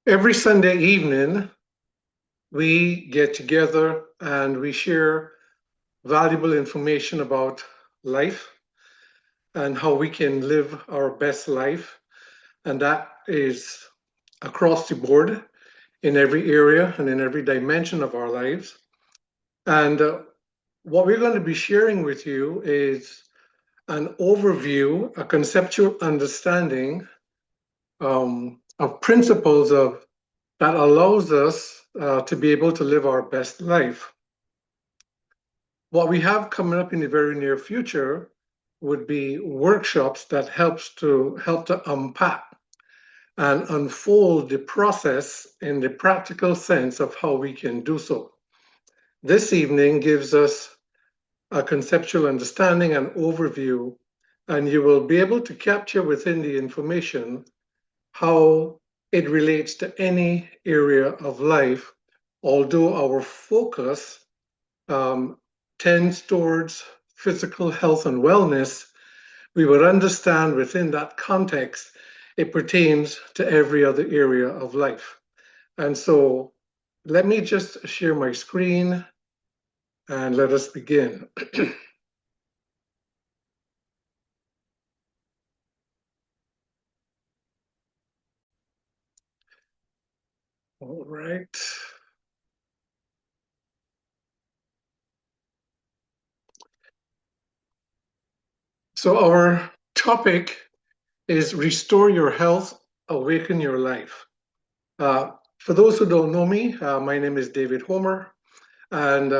Every Sunday evening, we get together and we share valuable information about life and how we can live our best life. And that is across the board in every area and in every dimension of our lives. And what we're going to be sharing with you is an overview, a conceptual understanding of principles of that allows us to be able to live our best life. What we have coming up in the very near future would be workshops that help to unpack and unfold the process in the practical sense of how we can do so. This evening gives us a conceptual understanding and overview, and you will be able to capture within the information how it relates to any area of life, although our focus um, tends towards physical health and wellness. We would understand within that context it pertains to every other area of life. And so let me just share my screen and let us begin. All right. So our topic is restore your health, awaken your life. For those who don't know me, my name is David Homer, and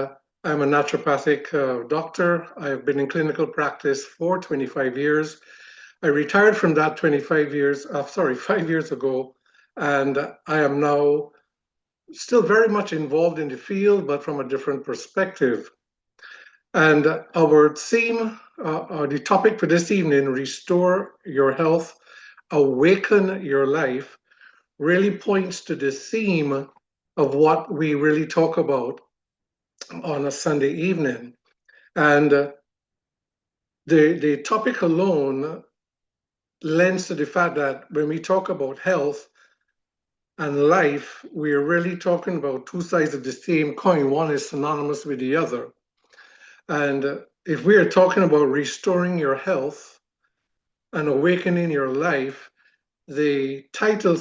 I'm a naturopathic doctor. I've been in clinical practice for 25 years. I retired from that 25 years, 5 years ago, and I am now still very much involved in the field, but from a different perspective. And our theme, the topic for this evening, Restore Your Health, Awaken Your Life, really points to the theme of what we really talk about on a Sunday evening. And the topic alone lends to the fact that when we talk about health and life, we're really talking about two sides of the same coin. One is synonymous with the other. And if we are talking about restoring your health and awakening your life, the title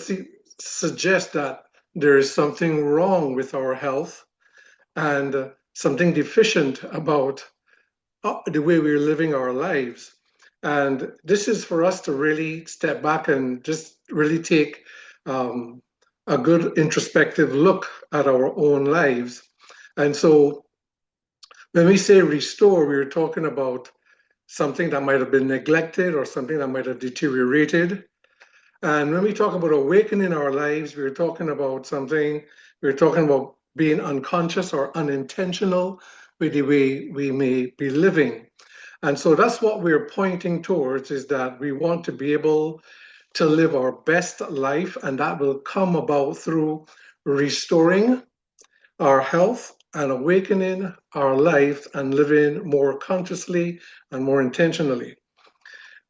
suggests that there is something wrong with our health and something deficient about the way we're living our lives. And this is for us to really step back and just really take um, a good introspective look at our own lives. And so when we say restore, we're talking about something that might have been neglected or something that might have deteriorated. And when we talk about awakening our lives, we're talking about being unconscious or unintentional with the way we may be living. And so that's what we're pointing towards is that we want to be able to live our best life, and that will come about through restoring our health and awakening our lives and living more consciously and more intentionally.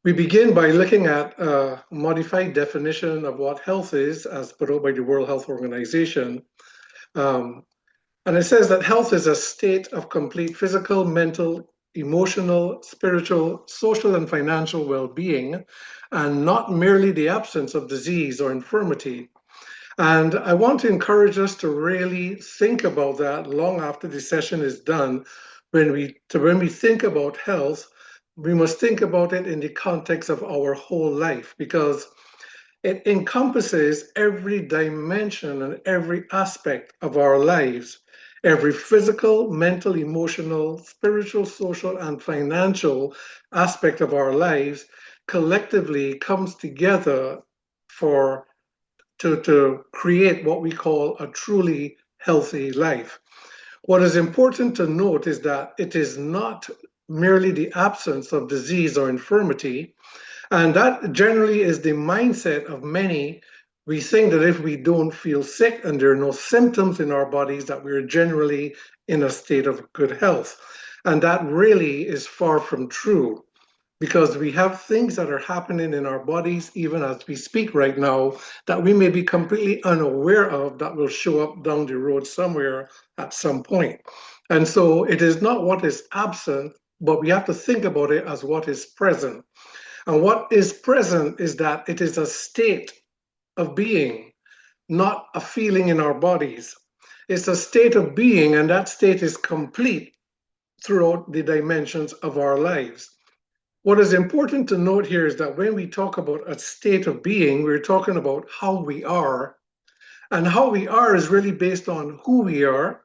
We begin by looking at a modified definition of what health is, as put out by the World Health Organization. Um, and it says that health is a state of complete physical, mental, emotional, spiritual, social, and financial well being, and not merely the absence of disease or infirmity. And I want to encourage us to really think about that long after the session is done. When we think about health, we must think about it in the context of our whole life because it encompasses every dimension and every aspect of our lives. Every physical, mental, emotional, spiritual, social, and financial aspect of our lives collectively comes together for to create what we call a truly healthy life. What is important to note is that it is not merely the absence of disease or infirmity, and that generally is the mindset of many. We think that if we don't feel sick and there are no symptoms in our bodies, that we're generally in a state of good health. And that really is far from true. because we have things that are happening in our bodies, even as we speak right now, that we may be completely unaware of that will show up down the road somewhere at some point. And so it is not what is absent, but we have to think about it as what is present. And what is present is that it is a state of being, not a feeling in our bodies. It's a state of being, and that state is complete throughout the dimensions of our lives. What is important to note here is that when we talk about a state of being, we're talking about how we are. And how we are is really based on who we are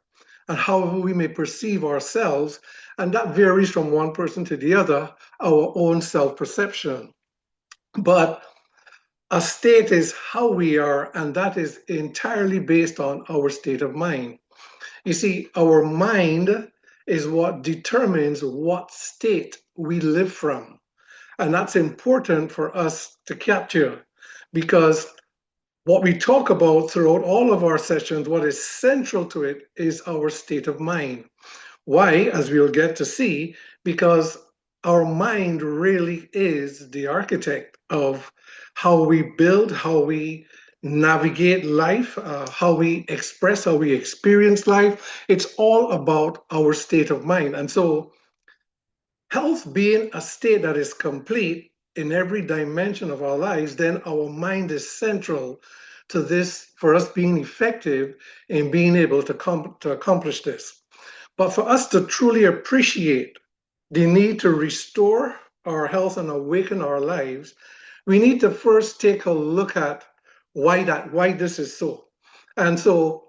and how we may perceive ourselves. And that varies from one person to the other, our own self perception. But a state is how we are, and that is entirely based on our state of mind. You see, our mind is what determines what state we live from. And that's important for us to capture because what we talk about throughout all of our sessions, what is central to it is our state of mind. Why? As we'll get to see, because our mind really is the architect of how we build, how we navigate life, how we express, how we experience life. It's all about our state of mind. And so, health being a state that is complete in every dimension of our lives, then our mind is central to this for us being effective in being able to accomplish this. But for us to truly appreciate the need to restore our health and awaken our lives, we need to first take a look at why this is so. And so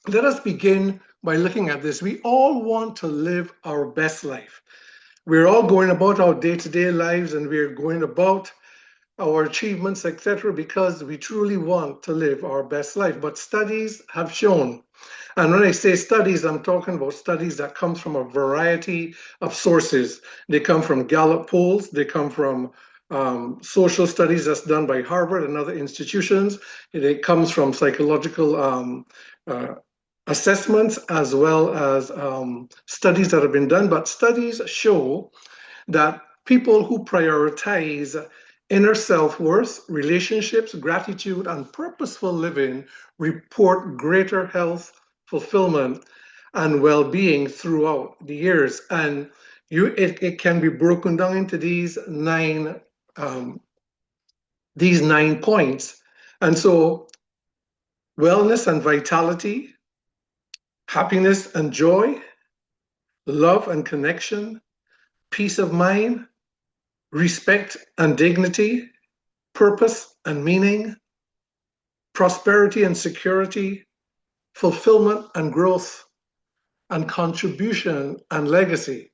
let us begin by looking at this. We all want to live our best life. We're all going about our day-to-day lives and we're going about our achievements, etc., because we truly want to live our best life. But studies have shown, and when I say studies, I'm talking about studies that come from a variety of sources. They come from Gallup polls, they come from social studies that's done by Harvard and other institutions. It comes from psychological uh, assessments as well as studies that have been done. But studies show that people who prioritize inner self-worth, relationships, gratitude, and purposeful living report greater health, fulfillment, and well-being throughout the years. And it can be broken down into um, these 9 points. And so wellness and vitality, happiness and joy, love and connection, peace of mind, respect and dignity, purpose and meaning, prosperity and security, fulfillment and growth, and contribution and legacy.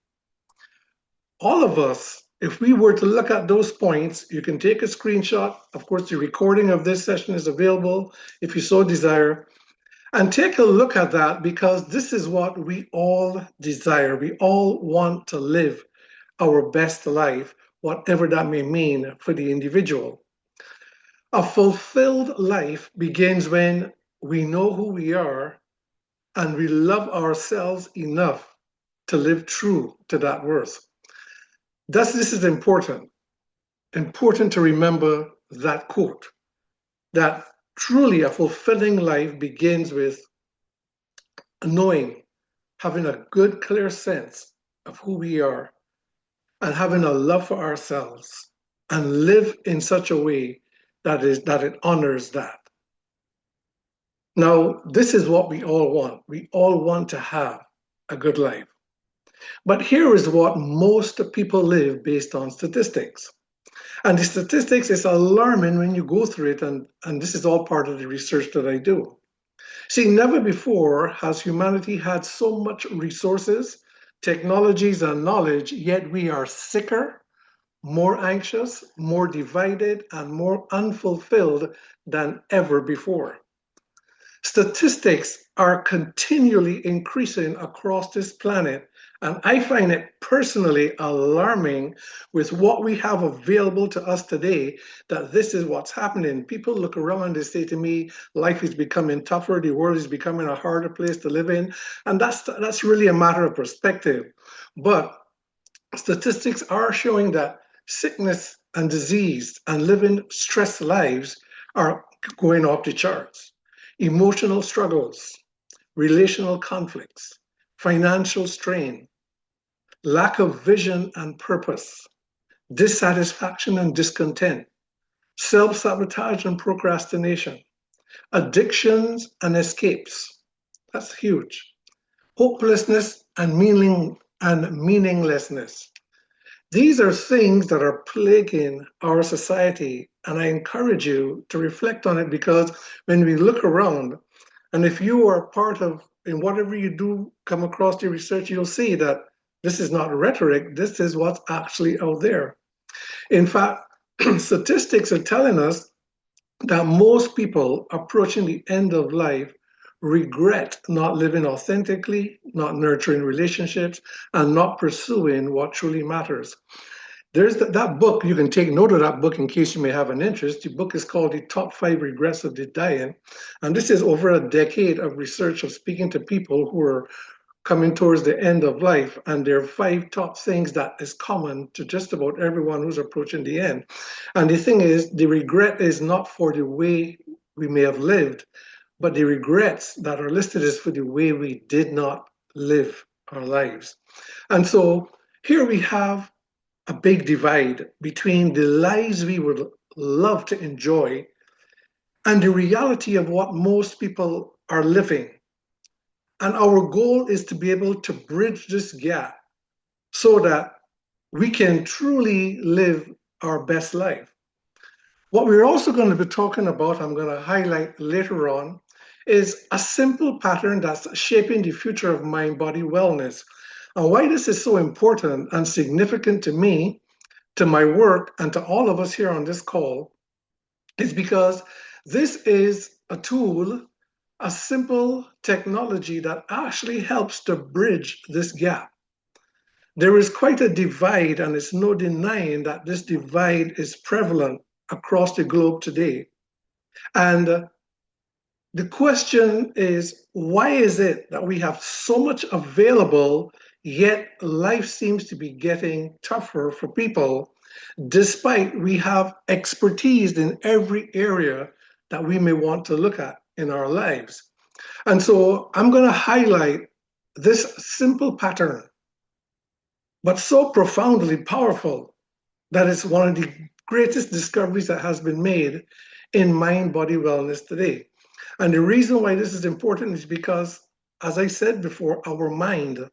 All of us, if we were to look at those points, you can take a screenshot. Of course, the recording of this session is available if you so desire. And take a look at that because this is what we all desire. We all want to live our best life, whatever that may mean for the individual. A fulfilled life begins when we know who we are and we love ourselves enough to live true to that worth. Thus, this is important to remember that quote, that truly a fulfilling life begins with knowing, having a good, clear sense of who we are and having a love for ourselves and live in such a way that it honors that. Now, this is what we all want. We all want to have a good life. But here is what most people live based on statistics. And the statistics is alarming when you go through it, and this is all part of the research that I do. See, never before has humanity had so much resources, technologies, and knowledge, yet we are sicker, more anxious, more divided, and more unfulfilled than ever before. Statistics are continually increasing across this planet, and I find it personally alarming with what we have available to us today that this is what's happening. People look around and they say to me, life is becoming tougher, the world is becoming a harder place to live in, and that's really a matter of perspective. But statistics are showing that sickness and disease and living stressed lives are going off the charts. Emotional struggles, relational conflicts, financial strain, lack of vision and purpose, dissatisfaction and discontent, self sabotage and procrastination, addictions and escapes. That's huge. Hopelessness and meaninglessness. These are things that are plaguing our society, and I encourage you to reflect on it because when we look around, and if you are part of, in whatever you do come across the research, you'll see that this is not rhetoric, this is what's actually out there. In fact, statistics are telling us that most people approaching the end of life regret not living authentically, not nurturing relationships, and not pursuing what truly matters. There's that book, you can take note of that book in case you may have an interest. The book is called The Top 5 Regrets of the Dying. And this is over a decade of research of speaking to people who are coming towards the end of life. And there are 5 top things that is common to just about everyone who's approaching the end. And the thing is, the regret is not for the way we may have lived, but the regrets that are listed is for the way we did not live our lives. And so here we have a big divide between the lives we would love to enjoy and the reality of what most people are living. And our goal is to be able to bridge this gap so that we can truly live our best life. What we're also going to be talking about, I'm going to highlight later on, is a simple pattern that's shaping the future of mind body wellness. And why this is so important and significant to me, to my work, and to all of us here on this call is because this is a tool, a simple technology that actually helps to bridge this gap. There is quite a divide, and it's no denying that this divide is prevalent across the globe today. And the question is, why is it that we have so much available, yet life seems to be getting tougher for people, despite we have expertise in every area that we may want to look at in our lives? And so I'm going to highlight this simple pattern, but so profoundly powerful that it's one of the greatest discoveries that has been made in mind body wellness today. And the reason why this is important is because, as I said before, our mind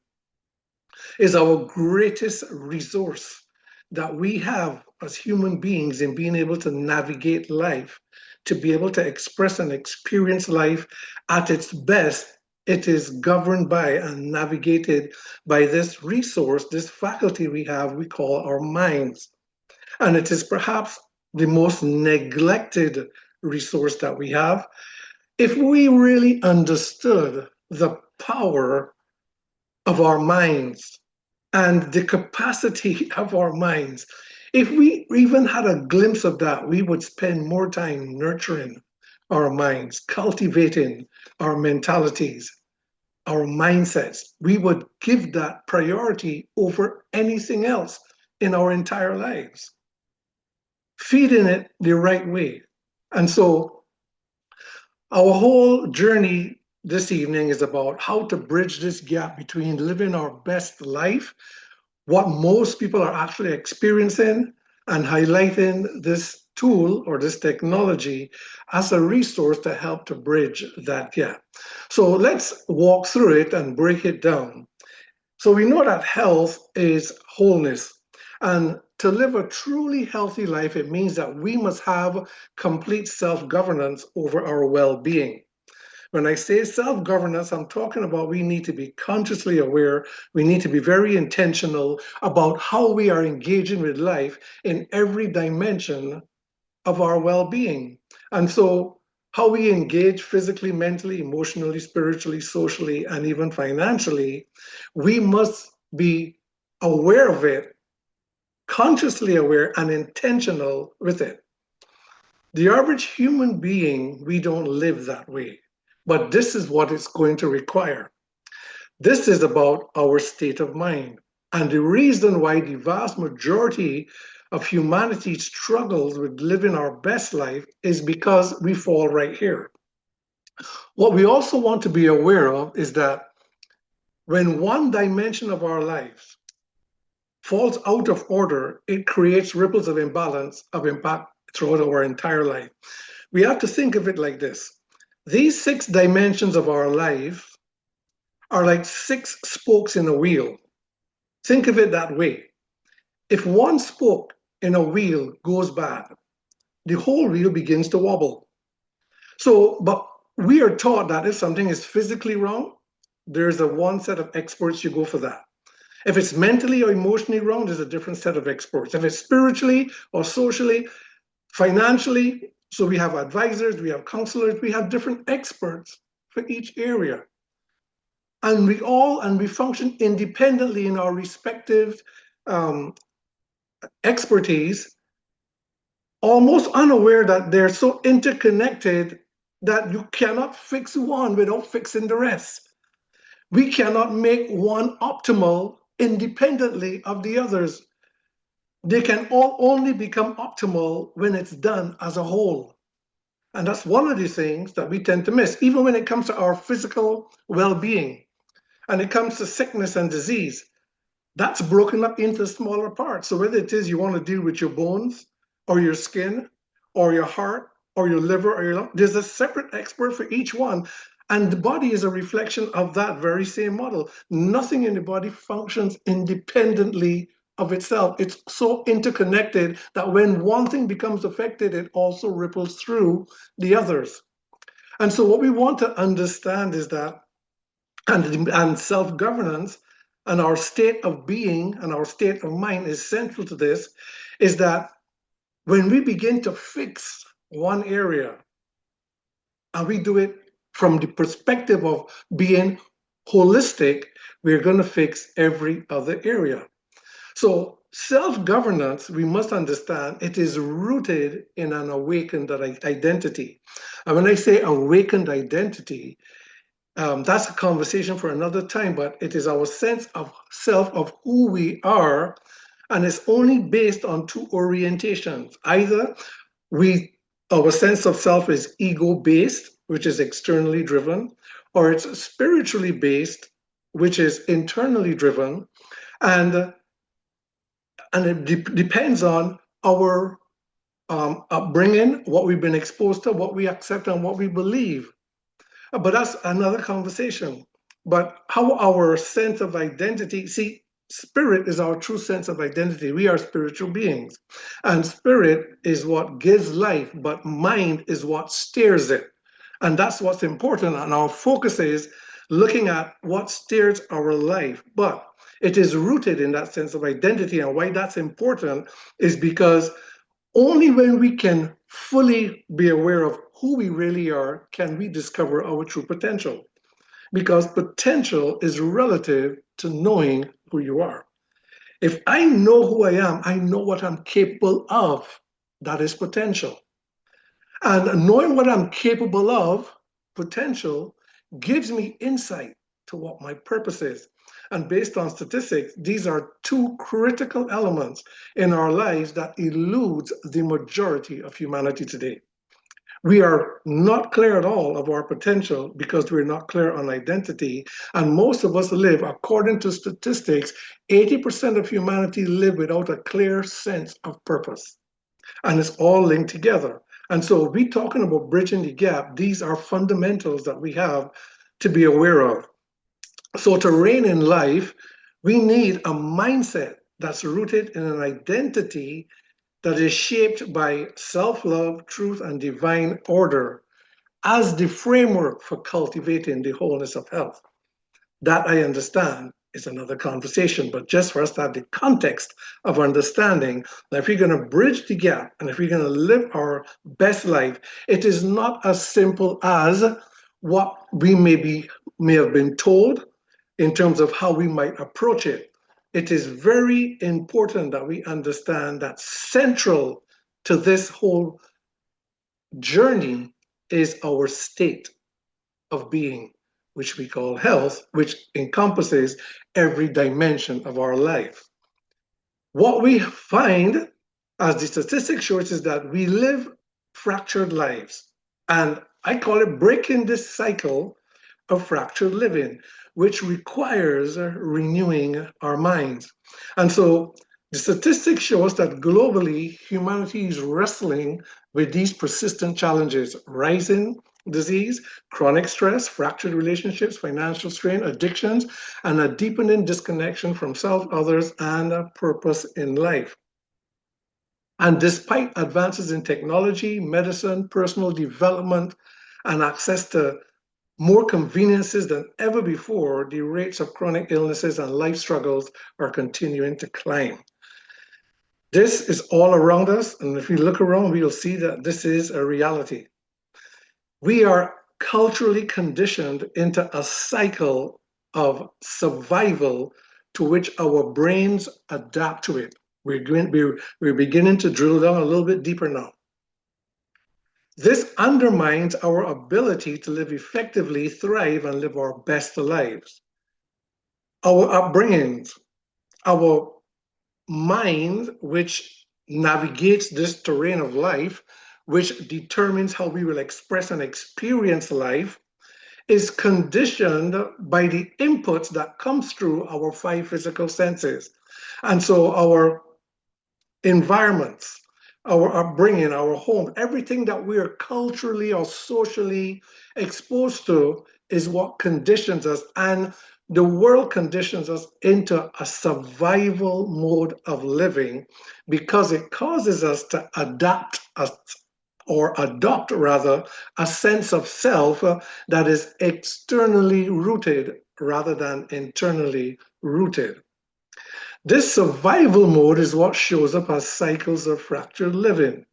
is our greatest resource that we have as human beings in being able to navigate life, to be able to express and experience life at its best. It is governed by and navigated by this resource, this faculty we have, we call our minds. And it is perhaps the most neglected resource that we have. If we really understood the power of our minds and the capacity of our minds, if we even had a glimpse of that, we would spend more time nurturing our minds, cultivating our mentalities, our mindsets. We would give that priority over anything else in our entire lives, feeding it the right way. And so our whole journey this evening is about how to bridge this gap between living our best life, what most people are actually experiencing, and highlighting this tool or this technology as a resource to help to bridge that gap. So let's walk through it and break it down. So we know that health is wholeness. And to live a truly healthy life, it means that we must have complete self-governance over our well-being. When I say self-governance, I'm talking about we need to be consciously aware. We need to be very intentional about how we are engaging with life in every dimension of our well-being. And so how we engage physically, mentally, emotionally, spiritually, socially, and even financially, we must be aware of it, consciously aware and intentional with it. The average human being, we don't live that way, but this is what it's going to require. This is about our state of mind. And the reason why the vast majority of humanity's struggles with living our best life is because we fall right here. What we also want to be aware of is that when one dimension of our lives falls out of order, it creates ripples of imbalance, of impact throughout our entire life. We have to think of it like this. These six dimensions of our life are like six spokes in a wheel. Think of it that way. If one spoke in a wheel goes bad, the whole wheel begins to wobble. So, but we are taught that if something is physically wrong, there's a one set of experts you go for that. If it's mentally or emotionally wrong, there's a different set of experts. If it's spiritually or socially, financially, so we have advisors, we have counselors, we have different experts for each area. And we function independently in our respective um, expertise, almost unaware that they're so interconnected that you cannot fix one without fixing the rest. We cannot make one optimal independently of the others. They can all only become optimal when it's done as a whole. And that's one of the things that we tend to miss, even when it comes to our physical well being and it comes to sickness and disease. That's broken up into smaller parts. So whether it is you want to deal with your bones or your skin or your heart or your liver or your lung, there's a separate expert for each one. And the body is a reflection of that very same model. Nothing in the body functions independently of itself. It's so interconnected that when one thing becomes affected, it also ripples through the others. And so what we want to understand is that, and self-governance and our state of being and our state of mind is central to this, is that when we begin to fix one area and we do it from the perspective of being holistic, we're going to fix every other area. So self-governance, we must understand, it is rooted in an awakened identity. And when I say awakened identity, that's a conversation for another time, but it is our sense of self, of who we are, and it's only based on two orientations. Either our sense of self is ego-based, which is externally driven, or it's spiritually based, which is internally driven, and it depends on our upbringing, what we've been exposed to, what we accept, and what we believe. But that's another conversation. But how our sense of identity, see, spirit is our true sense of identity. We are spiritual beings. And spirit is what gives life, but mind is what steers it. And that's what's important. And our focus is looking at what steers our life. But it is rooted in that sense of identity. And why that's important is because only when we can fully be aware of who we really are can we discover our true potential. Because potential is relative to knowing who you are. If I know who I am, I know what I'm capable of. That is potential. And knowing what I'm capable of, potential, gives me insight to what my purpose is. And based on statistics, these are two critical elements in our lives that eludes the majority of humanity today. We are not clear at all of our potential because we're not clear on identity. And most of us live, according to statistics, 80% of humanity live without a clear sense of purpose. And it's all linked together. And so, we talking about bridging the gap, these are fundamentals that we have to be aware of. So, to reign in life, we need a mindset that's rooted in an identity that is shaped by self love, truth, and divine order as the framework for cultivating the wholeness of health. That I understand is another conversation, but just for us to have the context of understanding that if we're going to bridge the gap and if we're going to live our best life, it is not as simple as what we may have been told in terms of how we might approach it. It is very important that we understand that central to this whole journey is our state of being, which we call health, which encompasses every dimension of our life. What we find As the statistics shows, is that we live fractured lives. And I call it breaking this cycle of fractured living, which requires renewing our minds. And so the statistics show us that globally, humanity is wrestling with these persistent challenges: rising disease, chronic stress, fractured relationships, financial strain, addictions, and a deepening disconnection from self, others, and a purpose in life. And despite advances in technology, medicine, personal development, and access to more conveniences than ever before, the rates of chronic illnesses and life struggles are continuing to climb. This is all around us, and if we look around, we'll see that this is a reality. We are culturally conditioned into a cycle of survival to which our brains adapt to it. We're beginning to drill down a little bit deeper now. This undermines our ability to live effectively, thrive, and live our best lives. Our upbringings, our mind, which navigates this terrain of life, which determines how we will express and experience life, is conditioned by the inputs that comes through our five physical senses. And so our environments, our upbringing, our home, everything that we are culturally or socially exposed to is what conditions us. And the world conditions us into a survival mode of living because it causes us to adapt us or adopt rather a sense of self that is externally rooted rather than internally rooted. This survival mode is what shows up as cycles of fractured living,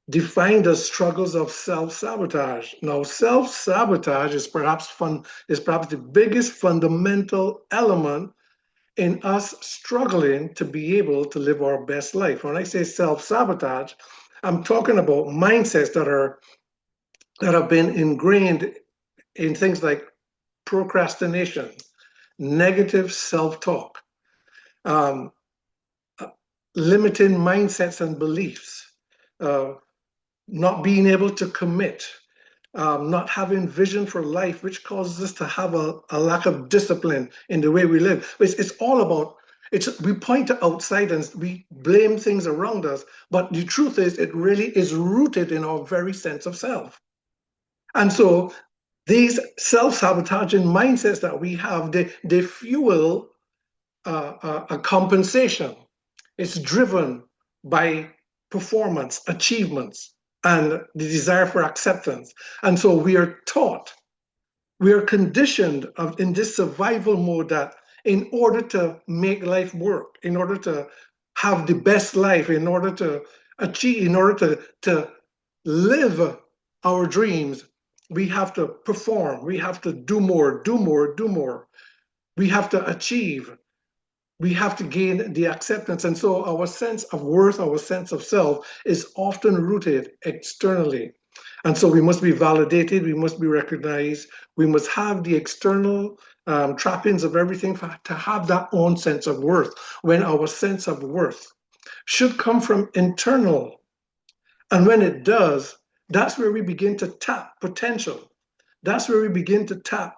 defined as struggles of self-sabotage. Now, self-sabotage is perhaps the biggest fundamental element in us struggling to be able to live our best life. When I say self-sabotage, I'm talking about mindsets that have been ingrained in things like procrastination, negative self-talk, um, limiting mindsets and beliefs, uh, not being able to commit, not having vision for life, which causes us to have a lack of discipline in the way we live. It's all about, we point to outside and we blame things around us, but the truth is it really is rooted in our very sense of self. And so these self-sabotaging mindsets that we have, they fuel a compensation. It's driven by performance, achievements, and the desire for acceptance. And so we are taught, we are conditioned in this survival mode that in order to make life work, in order to have the best life, in order to achieve, in order to live our dreams, we have to perform, we have to do more, do more, do more. We have to achieve, we have to gain the acceptance. And so our sense of worth, our sense of self is often rooted externally. And so we must be validated, we must be recognized, we must have the external trappings of everything to have that own sense of worth, when our sense of worth should come from internal. And when it does, that's where we begin to tap potential. That's where we begin to tap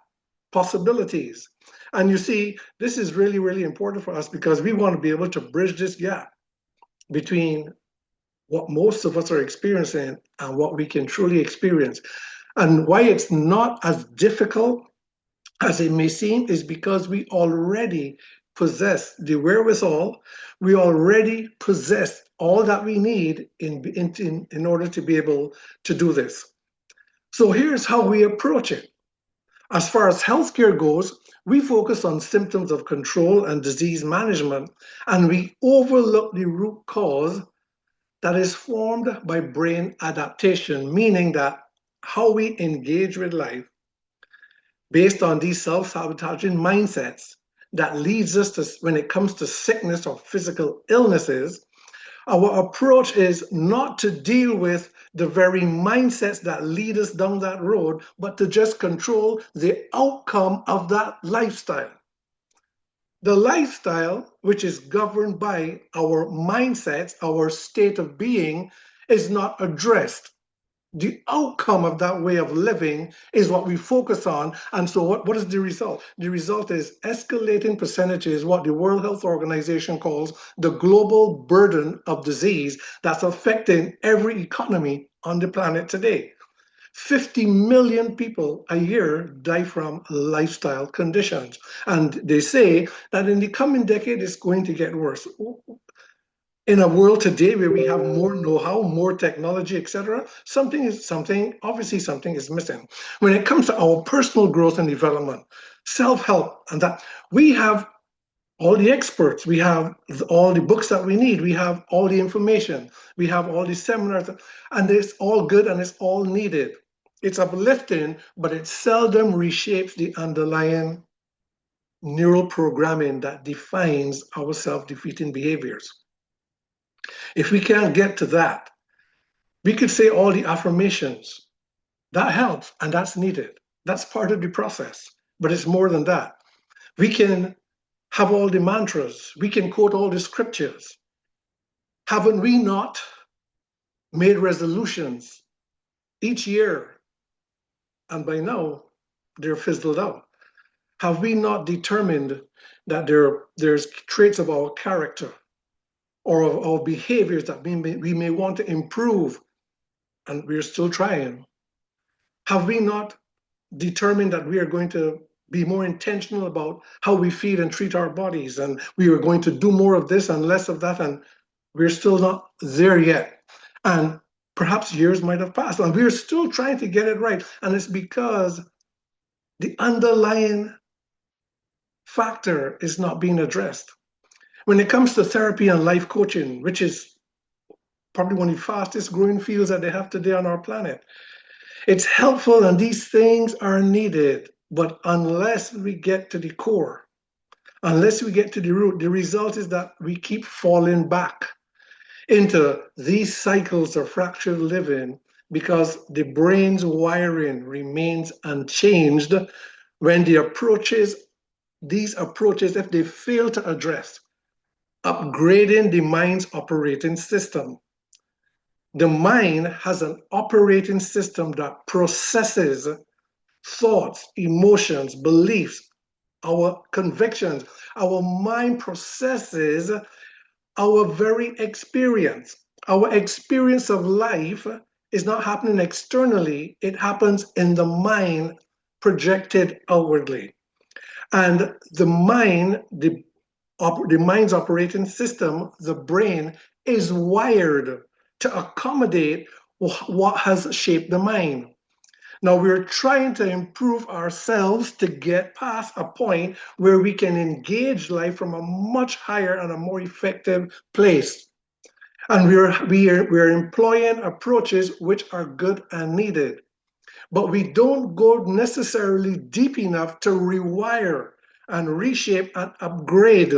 possibilities. And you see, this is really, really important for us because we want to be able to bridge this gap between what most of us are experiencing and what we can truly experience. And why it's not as difficult as it may seem is because we already possess the wherewithal, we already possess all that we need in order to be able to do this. So here's how we approach it. As far as healthcare goes, we focus on symptoms of control and disease management, and we overlook the root cause that is formed by brain adaptation, meaning that how we engage with life based on these self-sabotaging mindsets that leads us to, when it comes to sickness or physical illnesses, our approach is not to deal with the very mindsets that lead us down that road, but to just control the outcome of that lifestyle. The lifestyle, which is governed by our mindsets, our state of being, is not addressed. The outcome of that way of living is what we focus on. And so, what is the result? The result is escalating percentages, what the World Health Organization calls the global burden of disease that's affecting every economy on the planet today. 50 million people a year die from lifestyle conditions. And they say that in the coming decade, it's going to get worse. In a world today where we have more know-how, more technology, etc., obviously something is missing. When it comes to our personal growth and development, self-help, and that we have all the experts, we have all the books that we need, we have all the information, we have all the seminars, and it's all good and it's all needed. It's uplifting, but it seldom reshapes the underlying neural programming that defines our self-defeating behaviors. If we can't get to that, we could say all the affirmations. That helps and that's needed. That's part of the process, but it's more than that. We can have all the mantras, we can quote all the scriptures. Haven't we not made resolutions each year? And by now, they're fizzled out. Have we not determined that there's traits of our character or of our behaviors that we may want to improve, and we're still trying? Have we not determined that we are going to be more intentional about how we feed and treat our bodies, and we are going to do more of this and less of that, and we're still not there yet? And perhaps years might have passed, and we're still trying to get it right. And it's because the underlying factor is not being addressed. When it comes to therapy and life coaching, which is probably one of the fastest growing fields that they have today on our planet, it's helpful and these things are needed, but unless we get to the core, unless we get to the root, the result is that we keep falling back into these cycles of fractured living because the brain's wiring remains unchanged when these approaches, if they fail to address upgrading the mind's operating system. The mind has an operating system that processes thoughts, emotions, beliefs, our convictions. Our mind processes our very experience. Our experience of life is not happening externally, it happens in the mind projected outwardly. And the mind's operating system, the brain, is wired to accommodate what has shaped the mind. Now we're trying to improve ourselves to get past a point where we can engage life from a much higher and a more effective place. And we're employing approaches which are good and needed. But we don't go necessarily deep enough to rewire and reshape and upgrade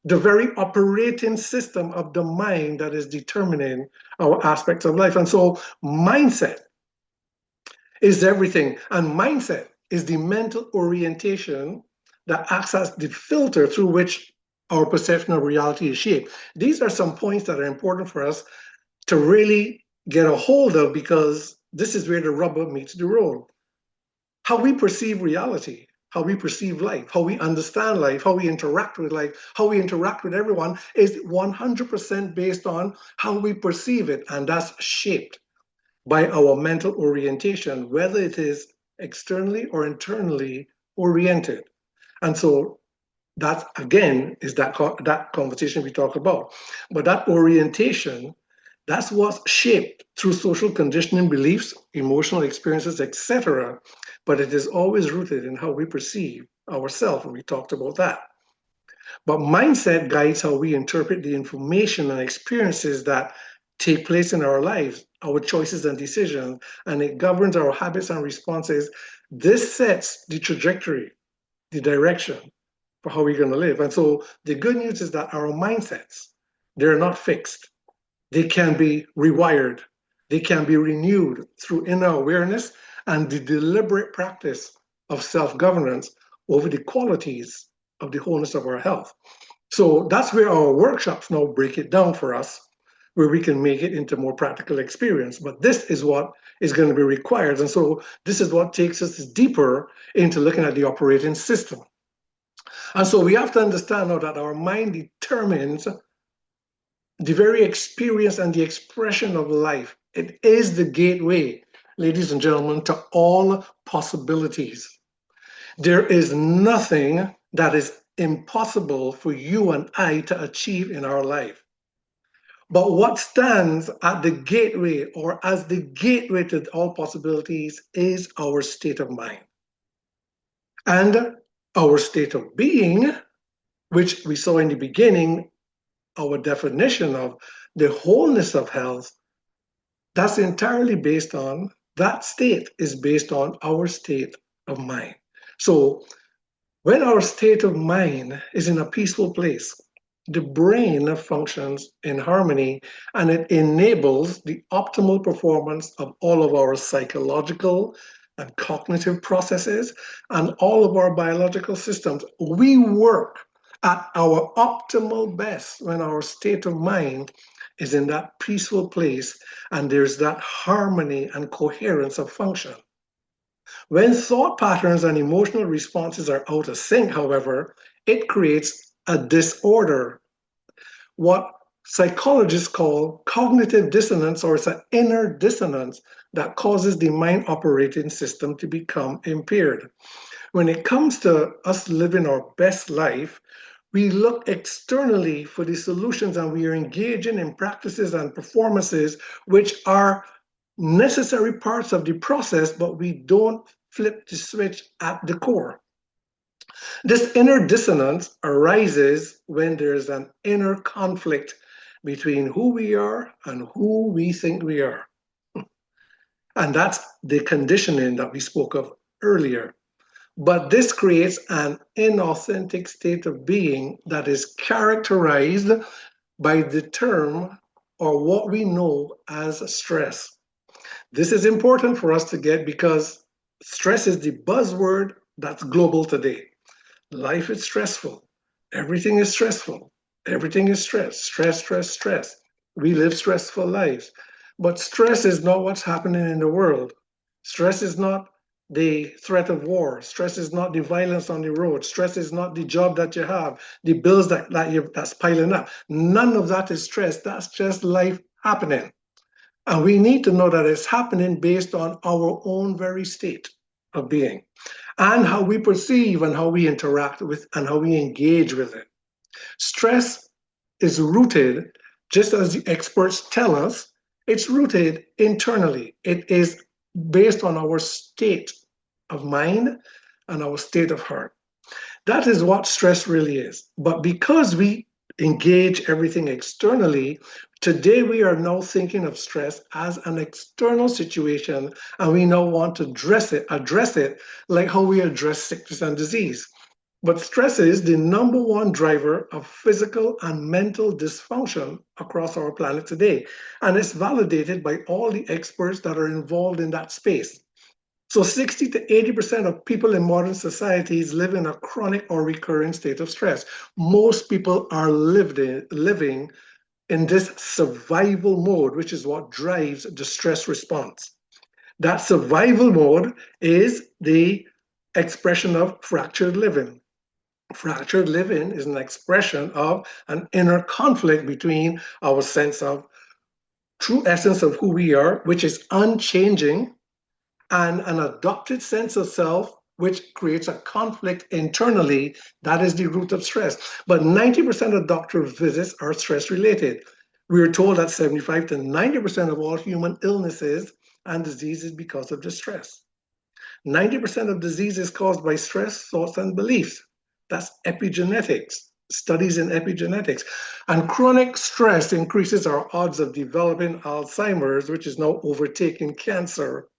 the very operating system of the mind that is determining our aspects of life. And so mindset is everything. And mindset is the mental orientation that acts as the filter through which our perception of reality is shaped. These are some points that are important for us to really get a hold of, because this is where the rubber meets the road. How we perceive reality, how we perceive life, how we understand life, how we interact with life, how we interact with everyone is 100% based on how we perceive it. And that's shaped by our mental orientation, whether it is externally or internally oriented. And so that, again, is that conversation we talk about. But that orientation, that's what's shaped through social conditioning, beliefs, emotional experiences, etc. But it is always rooted in how we perceive ourselves, and we talked about that. But mindset guides how we interpret the information and experiences that take place in our lives, our choices and decisions, and it governs our habits and responses. This sets the trajectory, the direction for how we're going to live. And so the good news is that our mindsets, they're not fixed. They can be rewired. They can be renewed through inner awareness and the deliberate practice of self-governance over the qualities of the wholeness of our health. So that's where our workshops now break it down for us, where we can make it into more practical experience. But this is what is going to be required. And so this is what takes us deeper into looking at the operating system. And so we have to understand now that our mind determines the very experience and the expression of life. It is the gateway, ladies and gentlemen, to all possibilities. There is nothing that is impossible for you and I to achieve in our life. But what stands at the gateway or as the gateway to all possibilities is our state of mind. And our state of being, which we saw in the beginning, our definition of the wholeness of health, that's entirely based on, that state is based on our state of mind. So when our state of mind is in a peaceful place, the brain functions in harmony and it enables the optimal performance of all of our psychological and cognitive processes and all of our biological systems. We work at our optimal best when our state of mind is in that peaceful place and there's that harmony and coherence of function. When thought patterns and emotional responses are out of sync, however, it creates a disorder, what psychologists call cognitive dissonance, or it's an inner dissonance that causes the mind operating system to become impaired. When it comes to us living our best life, we look externally for the solutions and we are engaging in practices and performances which are necessary parts of the process, but we don't flip the switch at the core. This inner dissonance arises when there's an inner conflict between who we are and who we think we are. And that's the conditioning that we spoke of earlier. But this creates an inauthentic state of being that is characterized by the term or what we know as stress. This is important for us to get because stress is the buzzword that's global today. Life is stressful. Everything is stressful. Everything is stress. Stress, stress, stress. We live stressful lives. But stress is not what's happening in the world. Stress is not the threat of war. Stress is not the violence on the road. Stress is not the job that you have, the bills that's piling up. None of that is stress. That's just life happening. And we need to know that it's happening based on our own very state of being and how we perceive and how we interact with and how we engage with it. Stress is rooted, just as the experts tell us, it's rooted internally. It is based on our state of mind and our state of heart. That is what stress really is. But because we engage everything externally, today we are now thinking of stress as an external situation, and we now want to address it like how we address sickness and disease. But stress is the number one driver of physical and mental dysfunction across our planet today. And it's validated by all the experts that are involved in that space. So 60 to 80% of people in modern societies live in a chronic or recurring state of stress. Most people are living in this survival mode, which is what drives the stress response. That survival mode is the expression of fractured living. Fractured living is an expression of an inner conflict between our sense of true essence of who we are, which is unchanging, and an adopted sense of self, which creates a conflict internally. That is the root of stress. But 90% of doctor visits are stress related. We are told that 75 to 90% of all human illnesses and diseases because of distress. 90% of diseases caused by stress, thoughts, and beliefs. That's epigenetics, studies in epigenetics. And chronic stress increases our odds of developing Alzheimer's, which is now overtaking cancer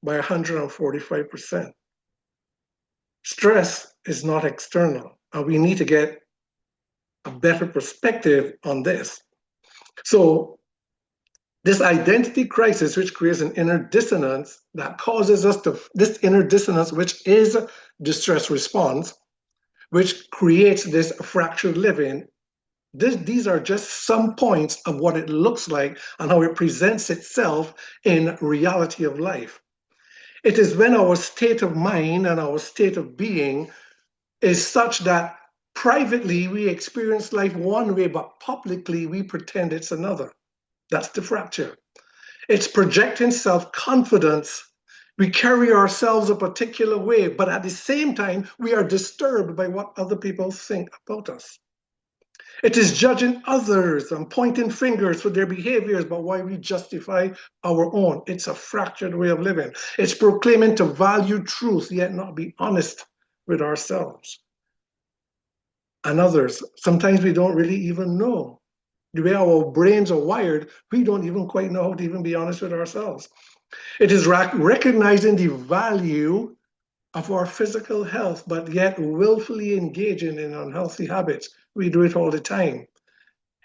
by 145%. Stress is not external, and we need to get a better perspective on this. So this identity crisis, which creates an inner dissonance that causes us to, this inner dissonance, which is distress response, which creates this fractured living. These are just some points of what it looks like and how it presents itself in reality of life. It is when our state of mind and our state of being is such that privately we experience life one way, but publicly we pretend it's another. That's the fracture. It's projecting self confidence. We carry ourselves a particular way, but at the same time, we are disturbed by what other people think about us. It is judging others and pointing fingers for their behaviors, but why we justify our own. It's a fractured way of living. It's proclaiming to value truth, yet not be honest with ourselves and others. Sometimes we don't really even know. The way our brains are wired, we don't even quite know how to even be honest with ourselves. It is recognizing the value of our physical health, but yet willfully engaging in unhealthy habits. We do it all the time.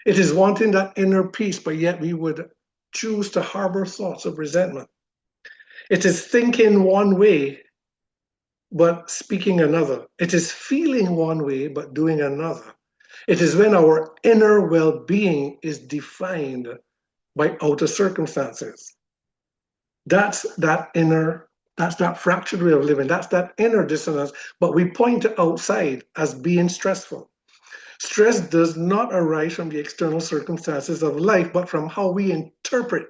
It is wanting that inner peace, but yet we would choose to harbor thoughts of resentment. It is thinking one way, but speaking another. It is feeling one way, but doing another. It is when our inner well being is defined by outer circumstances. That's that fractured way of living. That's that inner dissonance, but we point to outside as being stressful. Stress does not arise from the external circumstances of life, but from how we interpret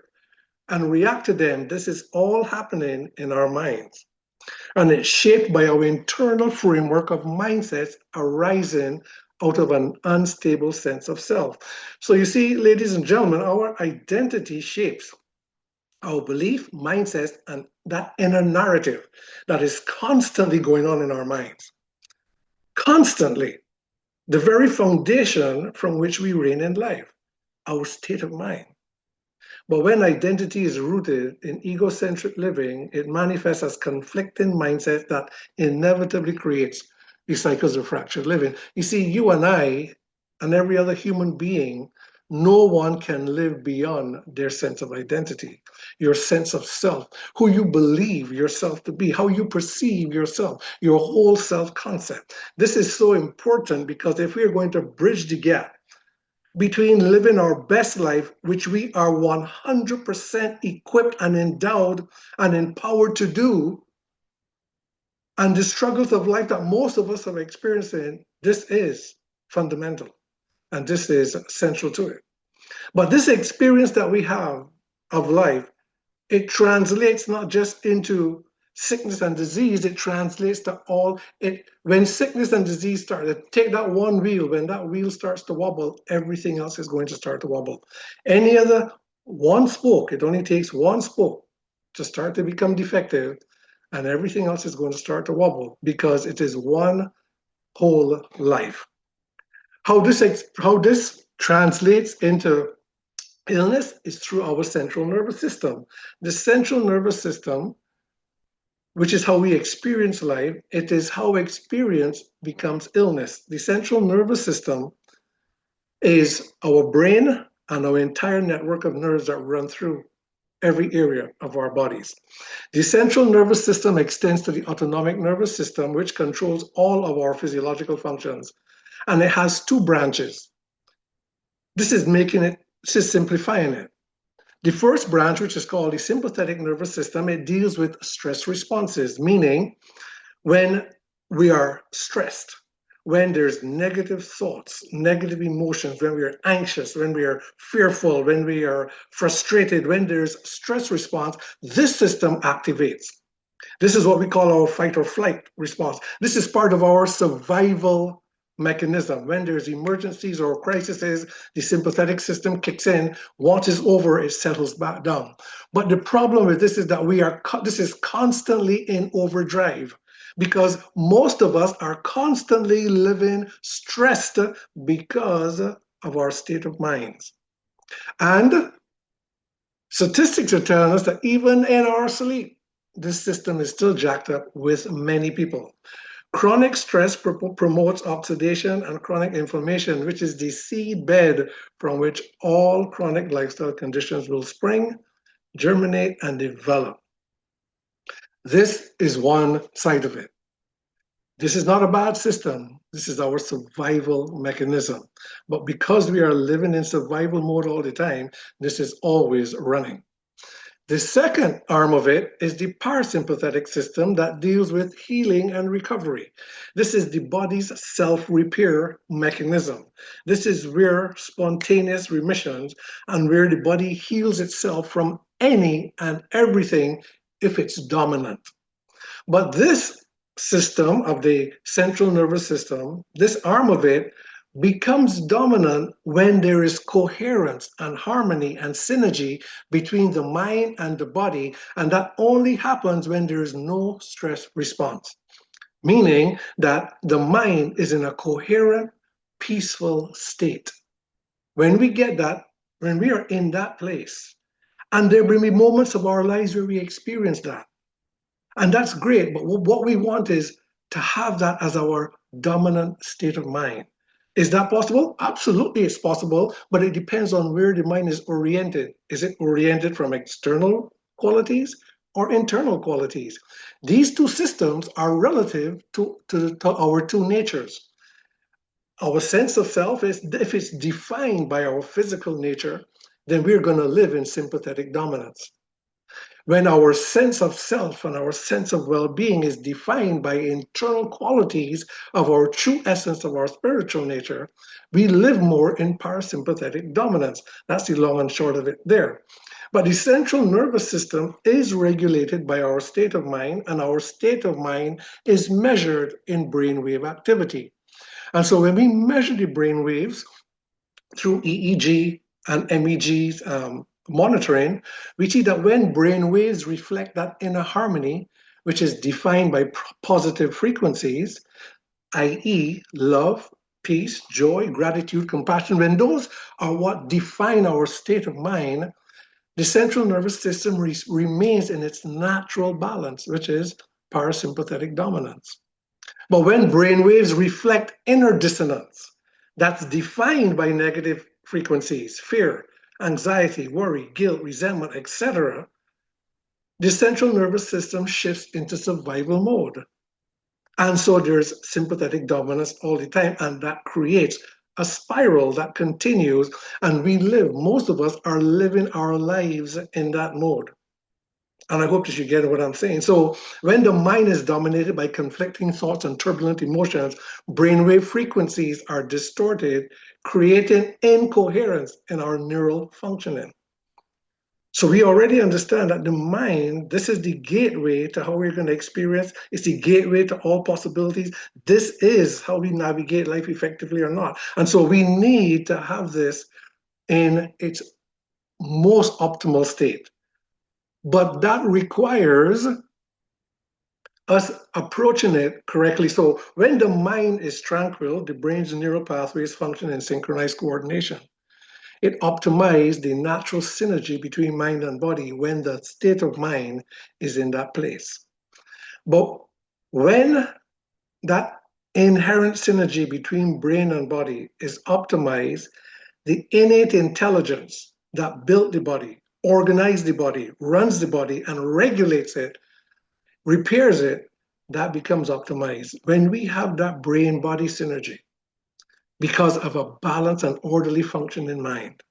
and react to them. This is all happening in our minds. And it's shaped by our internal framework of mindsets arising out of an unstable sense of self. So you see, ladies and gentlemen, our identity shapes our belief, mindsets, and that inner narrative that is constantly going on in our minds. Constantly. The very foundation from which we reign in life, our state of mind. But when identity is rooted in egocentric living, it manifests as conflicting mindsets that inevitably creates these cycles of fractured living. You see, you and I and every other human being, no one can live beyond their sense of identity, your sense of self, who you believe yourself to be, how you perceive yourself, your whole self concept. This is so important because if we're going to bridge the gap between living our best life, which we are 100% equipped and endowed and empowered to do, and the struggles of life that most of us are experiencing, this is fundamental and this is central to it. But this experience that we have of life, it translates not just into sickness and disease, it translates to all it. When sickness and disease start, take that one wheel, when that wheel starts to wobble, everything else is going to start to wobble. Any other one spoke, it only takes one spoke to start to become defective, and everything else is going to start to wobble because it is one whole life. How this translates into illness is through our central nervous system. The central nervous system, which is how we experience life, it is how experience becomes illness. The central nervous system is our brain and our entire network of nerves that run through every area of our bodies. The central nervous system extends to the autonomic nervous system, which controls all of our physiological functions. And it has two branches. This is simplifying it. The first branch, which is called the sympathetic nervous system, it deals with stress responses, meaning when we are stressed, when there's negative thoughts, negative emotions, when we are anxious, when we are fearful, when we are frustrated, when there's stress response, this system activates. This is what we call our fight or flight response. This is part of our survival mechanism. When there's emergencies or crises, the sympathetic system kicks in. Once it's over, it settles back down. But the problem with this is that this is constantly in overdrive because most of us are constantly living stressed because of our state of minds. And statistics are telling us that even in our sleep, this system is still jacked up with many people. Chronic stress promotes oxidation and chronic inflammation, which is the seedbed from which all chronic lifestyle conditions will spring, germinate, and develop. This is one side of it. This is not a bad system. This is our survival mechanism. But because we are living in survival mode all the time, this is always running. The second arm of it is the parasympathetic system that deals with healing and recovery. This is the body's self repair mechanism. This is where spontaneous remissions and where the body heals itself from any and everything if it's dominant. But this system of the central nervous system, this arm of it, becomes dominant when there is coherence and harmony and synergy between the mind and the body. And that only happens when there is no stress response, meaning that the mind is in a coherent, peaceful state. When we get that, when we are in that place, and there will be moments of our lives where we experience that. And that's great, but what we want is to have that as our dominant state of mind. Is that possible? Absolutely, it's possible, but it depends on where the mind is oriented. Is it oriented from external qualities or internal qualities? These two systems are relative to our two natures. Our sense of self is, if it's defined by our physical nature, then we're going to live in sympathetic dominance. When our sense of self and our sense of well being is defined by internal qualities of our true essence of our spiritual nature, we live more in parasympathetic dominance. That's the long and short of it there. But the central nervous system is regulated by our state of mind, and our state of mind is measured in brainwave activity. And so when we measure the brain waves through EEG and MEG's monitoring, we see that when brain waves reflect that inner harmony, which is defined by positive frequencies, i.e., love, peace, joy, gratitude, compassion, when those are what define our state of mind, the central nervous system remains in its natural balance, which is parasympathetic dominance. But when brain waves reflect inner dissonance, that's defined by negative frequencies, fear, anxiety, worry, guilt, resentment, etc., the central nervous system shifts into survival mode. And so there's sympathetic dominance all the time, and that creates a spiral that continues, and most of us are living our lives in that mode. And I hope that you get what I'm saying. So when the mind is dominated by conflicting thoughts and turbulent emotions, brainwave frequencies are distorted, creating incoherence in our neural functioning. So we already understand that the mind, this is the gateway to how we're going to experience. It's the gateway to all possibilities. This is how we navigate life effectively or not. And so we need to have this in its most optimal state. But that requires us approaching it correctly. So when the mind is tranquil, the brain's neural pathways function in synchronized coordination. It optimizes the natural synergy between mind and body when the state of mind is in that place. But when that inherent synergy between brain and body is optimized, the innate intelligence that built the body, organized the body, runs the body, and regulates it, repairs it, that becomes optimized. When we have that brain body synergy because of a balanced and orderly functioning mind,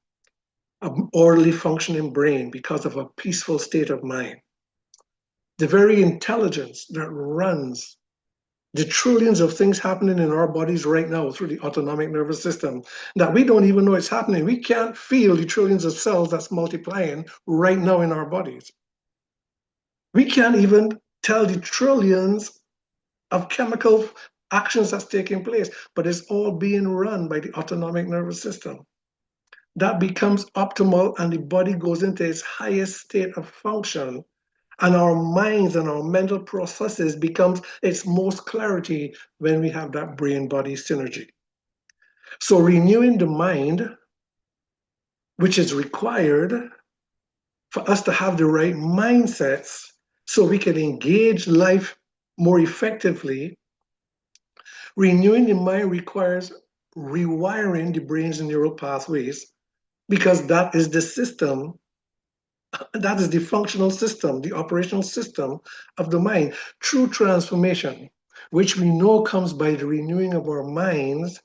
an orderly functioning brain because of a peaceful state of mind, the very intelligence that runs the trillions of things happening in our bodies right now through the autonomic nervous system that we don't even know it's happening. We can't feel the trillions of cells that's multiplying right now in our bodies. We can't even tell the trillions of chemical actions that's taking place, but it's all being run by the autonomic nervous system. That becomes optimal and the body goes into its highest state of function, and our minds and our mental processes becomes its most clarity when we have that brain body synergy. So renewing the mind, which is required for us to have the right mindsets so we can engage life more effectively. Renewing the mind requires rewiring the brain's neural pathways because that is the system, that is the functional system, the operational system of the mind. True transformation which we know comes by the renewing of our minds,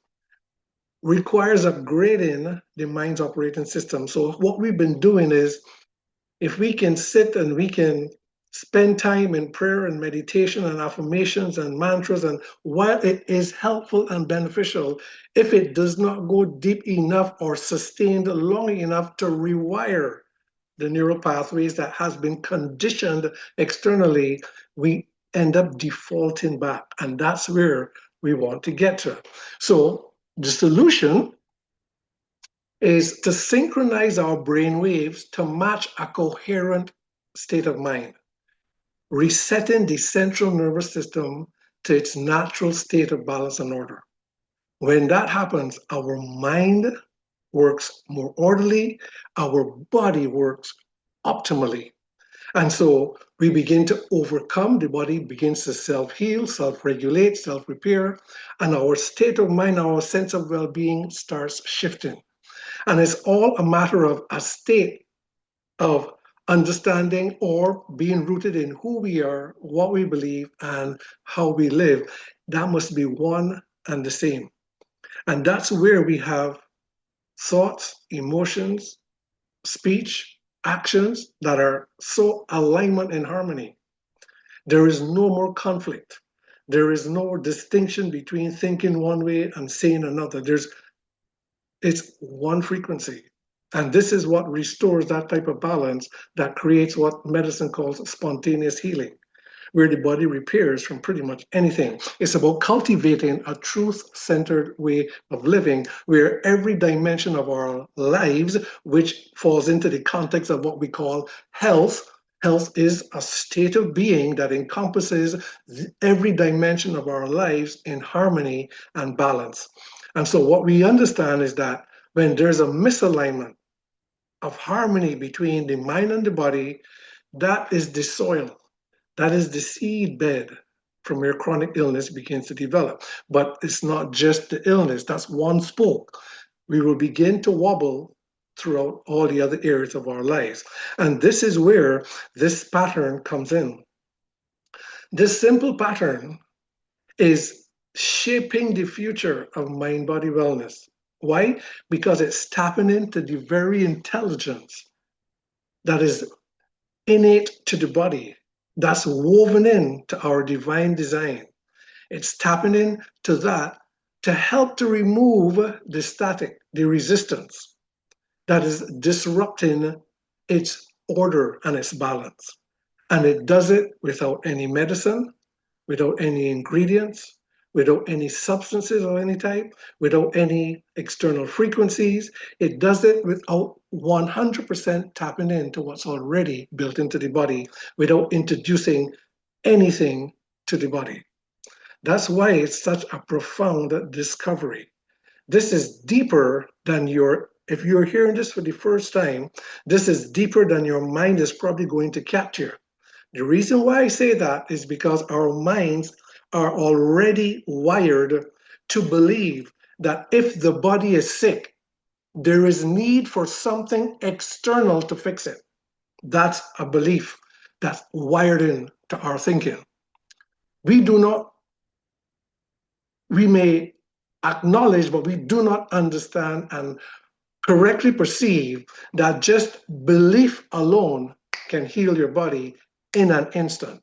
requires upgrading the mind's operating system. So what we've been doing is, if we can sit and we can spend time in prayer and meditation and affirmations and mantras, and while it is helpful and beneficial, if it does not go deep enough or sustained long enough to rewire the neural pathways that has been conditioned externally, we end up defaulting back. And that's where we want to get to. So the solution is to synchronize our brain waves to match a coherent state of mind, resetting the central nervous system to its natural state of balance and order. When that happens, our mind works more orderly, our body works optimally. And so we begin to overcome, the body begins to self heal, self regulate, self repair, and our state of mind, our sense of well being starts shifting. And it's all a matter of a state of understanding or being rooted in who we are, what we believe, and how we live. That must be one and the same. And that's where we have thoughts, emotions, speech, actions that are so alignment and harmony. There is no more conflict. There is no distinction between thinking one way and saying another. It's one frequency. And this is what restores that type of balance that creates what medicine calls spontaneous healing, where the body repairs from pretty much anything. It's about cultivating a truth centered way of living where every dimension of our lives, which falls into the context of what we call health, health is a state of being that encompasses every dimension of our lives in harmony and balance. And so, what we understand is that when there's a misalignment of harmony between the mind and the body, that is the soil, that is the seed bed from where chronic illness begins to develop. But it's not just the illness, that's one spoke. We will begin to wobble throughout all the other areas of our lives. And this is where this pattern comes in. This simple pattern is shaping the future of mind body wellness. Why? Because it's tapping into the very intelligence that is innate to the body, that's woven into our divine design. It's tapping into that to help to remove the static, the resistance that is disrupting its order and its balance. And it does it without any medicine, without any ingredients, without any substances of any type, without any external frequencies. It does it without 100% tapping into what's already built into the body, without introducing anything to the body. That's why it's such a profound discovery. This is deeper than if you're hearing this for the first time, this is deeper than your mind is probably going to capture. The reason why I say that is because our minds are already wired to believe that if the body is sick, there is need for something external to fix it. That's a belief that's wired into our thinking. We do not, we may acknowledge, but we do not understand and correctly perceive that just belief alone can heal your body in an instant,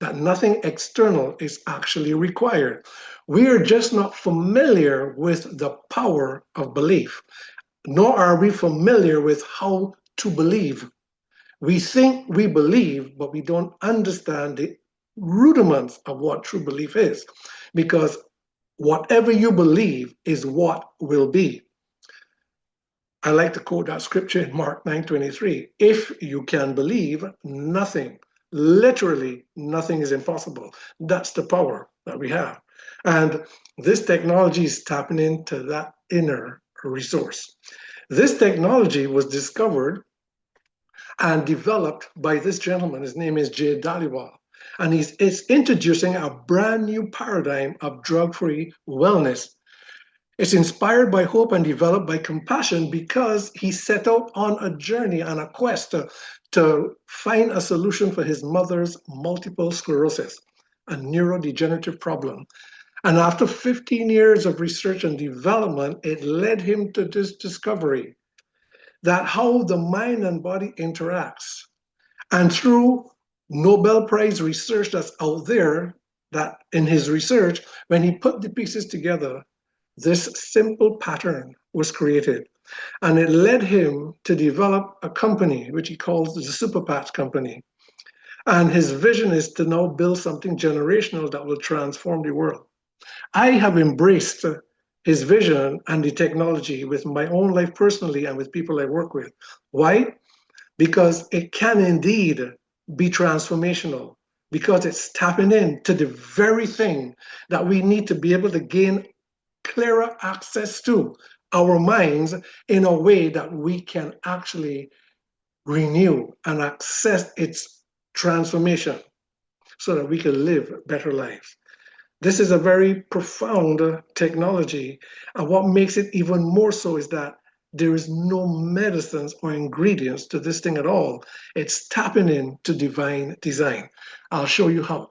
that nothing external is actually required. We are just not familiar with the power of belief, nor are we familiar with how to believe. We think we believe, but we don't understand the rudiments of what true belief is, because whatever you believe is what will be. I like to quote that scripture in Mark 9:23. If you can believe, nothing, literally nothing is impossible. That's the power that we have. And this technology is tapping into that inner resource. This technology was discovered and developed by this gentleman. His name is Jay Dhaliwal. And it's introducing a brand new paradigm of drug-free wellness. It's inspired by hope and developed by compassion because he set out on a journey, on a quest to find a solution for his mother's multiple sclerosis. a neurodegenerative problem. And after 15 years of research and development, it led him to this discovery that how the mind and body interacts. And through Nobel Prize research that's out there, that in his research, when he put the pieces together, this simple pattern was created. And it led him to develop a company, which he calls the Super Patch Company. And his vision is to now build something generational that will transform the world. I have embraced his vision and the technology with my own life personally and with people I work with. Why? Because it can indeed be transformational, because it's tapping into the very thing that we need to be able to gain clearer access to our minds in a way that we can actually renew and access its transformation so that we can live better lives. This is a very profound technology. And what makes it even more so is that there is no medicines or ingredients to this thing at all. It's tapping into divine design. I'll show you how.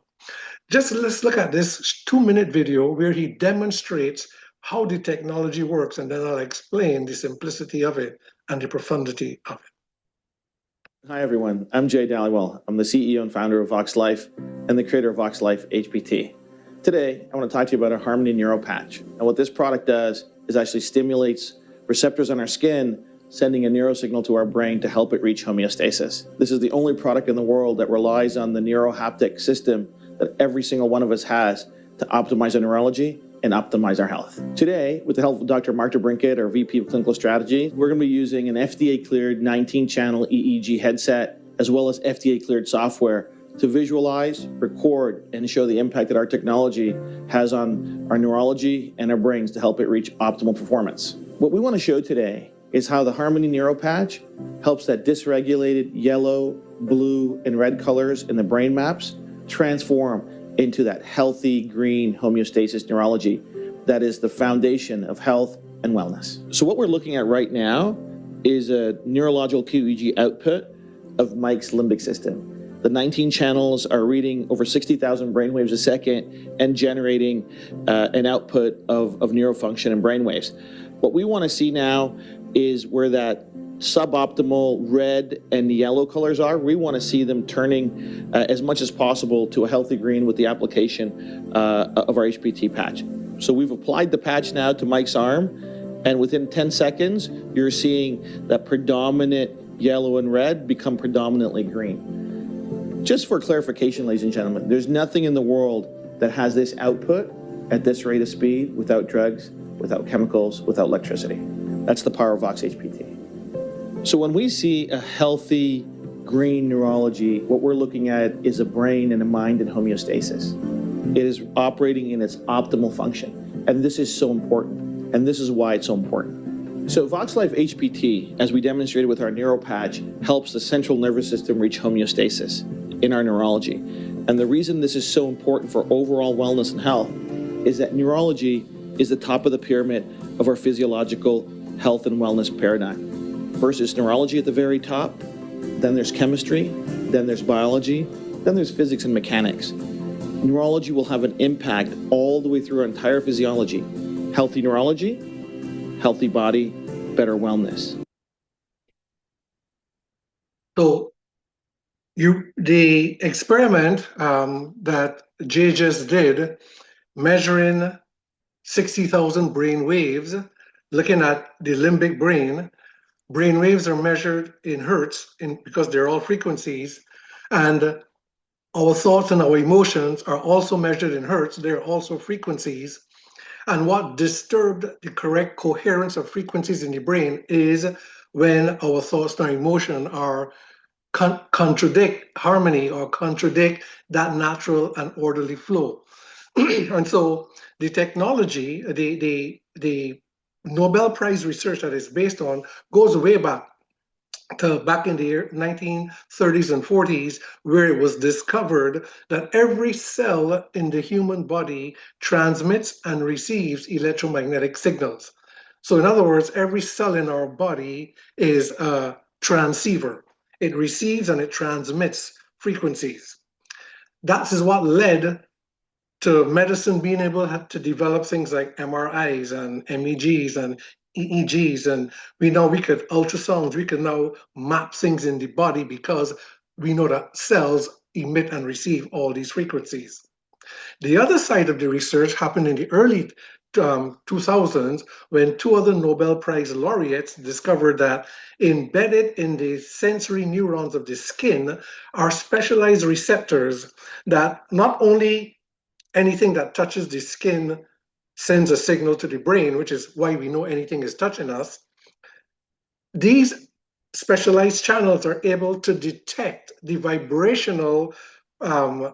Just let's look at this 2-minute video where he demonstrates how the technology works, and then I'll explain the simplicity of it and the profundity of it. Hi everyone, I'm Jay Dallywell. I'm the CEO and founder of Vox Life and the creator of Vox Life HPT. Today, I want to talk to you about our Harmony Neuro Patch. And what this product does is actually stimulates receptors on our skin, sending a neurosignal to our brain to help it reach homeostasis. This is the only product in the world that relies on the neurohaptic system that every single one of us has to optimize our neurology and optimize our health. Today, with the help of Dr. Mark DeBrinket, our VP of Clinical Strategy, we're going to be using an FDA-cleared 19-channel EEG headset, as well as FDA-cleared software to visualize, record, and show the impact that our technology has on our neurology and our brains to help it reach optimal performance. What we want to show today is how the Harmony Neuro Patch helps that dysregulated yellow, blue, and red colors in the brain maps transform into that healthy green homeostasis neurology that is the foundation of health and wellness. So what we're looking at right now is a neurological QEEG output of Mike's limbic system. The 19 channels are reading over 60,000 brainwaves a second and generating an output of neurofunction and brainwaves. What we want to see now is where that suboptimal red and yellow colors are. We want to see them turning as much as possible to a healthy green with the application of our HPT patch. So we've applied the patch now to Mike's arm, and within 10 seconds, you're seeing that predominant yellow and red become predominantly green. Just for clarification, ladies and gentlemen, there's nothing in the world that has this output at this rate of speed without drugs, without chemicals, without electricity. That's the power of Vox HPT. So when we see a healthy green neurology, what we're looking at is a brain and a mind in homeostasis. It is operating in its optimal function. And this is so important. And this is why it's so important. So Vox Life HPT, as we demonstrated with our neuro patch, helps the central nervous system reach homeostasis in our neurology. And the reason this is so important for overall wellness and health is that neurology is the top of the pyramid of our physiological health and wellness paradigm. First is neurology at the very top, then there's chemistry, then there's biology, then there's physics and mechanics. Neurology will have an impact all the way through our entire physiology. Healthy neurology, healthy body, better wellness. So the experiment that Jay just did, measuring 60,000 brain waves, looking at the limbic brain. Brain waves are measured in hertz because they're all frequencies, and our thoughts and our emotions are also measured in hertz. They're also frequencies. And what disturbed the correct coherence of frequencies in the brain is when our thoughts and our emotion are contradict harmony or contradict that natural and orderly flow. And so the technology, the Nobel Prize research that is based on goes way back to back in the 1930s and 40s, where it was discovered that every cell in the human body transmits and receives electromagnetic signals. So in other words, every cell in our body is a transceiver. It receives and it transmits frequencies. That is what led to medicine being able to develop things like MRIs and MEGs and EEGs, and we could ultrasounds, we can now map things in the body because we know that cells emit and receive all these frequencies. The other side of the research happened in the early 2000s when two other Nobel Prize laureates discovered that embedded in the sensory neurons of the skin are specialized receptors that not only anything that touches the skin sends a signal to the brain, which is why we know anything is touching us. These specialized channels are able to detect the vibrational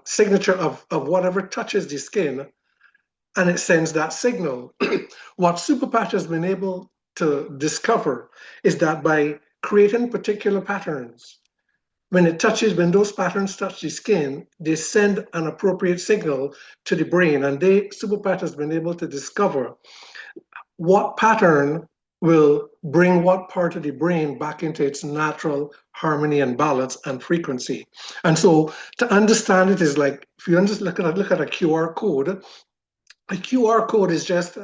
signature of whatever touches the skin, and it sends that signal. What Superpatch has been able to discover is that by creating particular patterns, when those patterns touch the skin, they send an appropriate signal to the brain. And Superpatch has been able to discover what pattern will bring what part of the brain back into its natural harmony and balance and frequency. And so to understand it is like, if you just look at a QR code, a QR code is just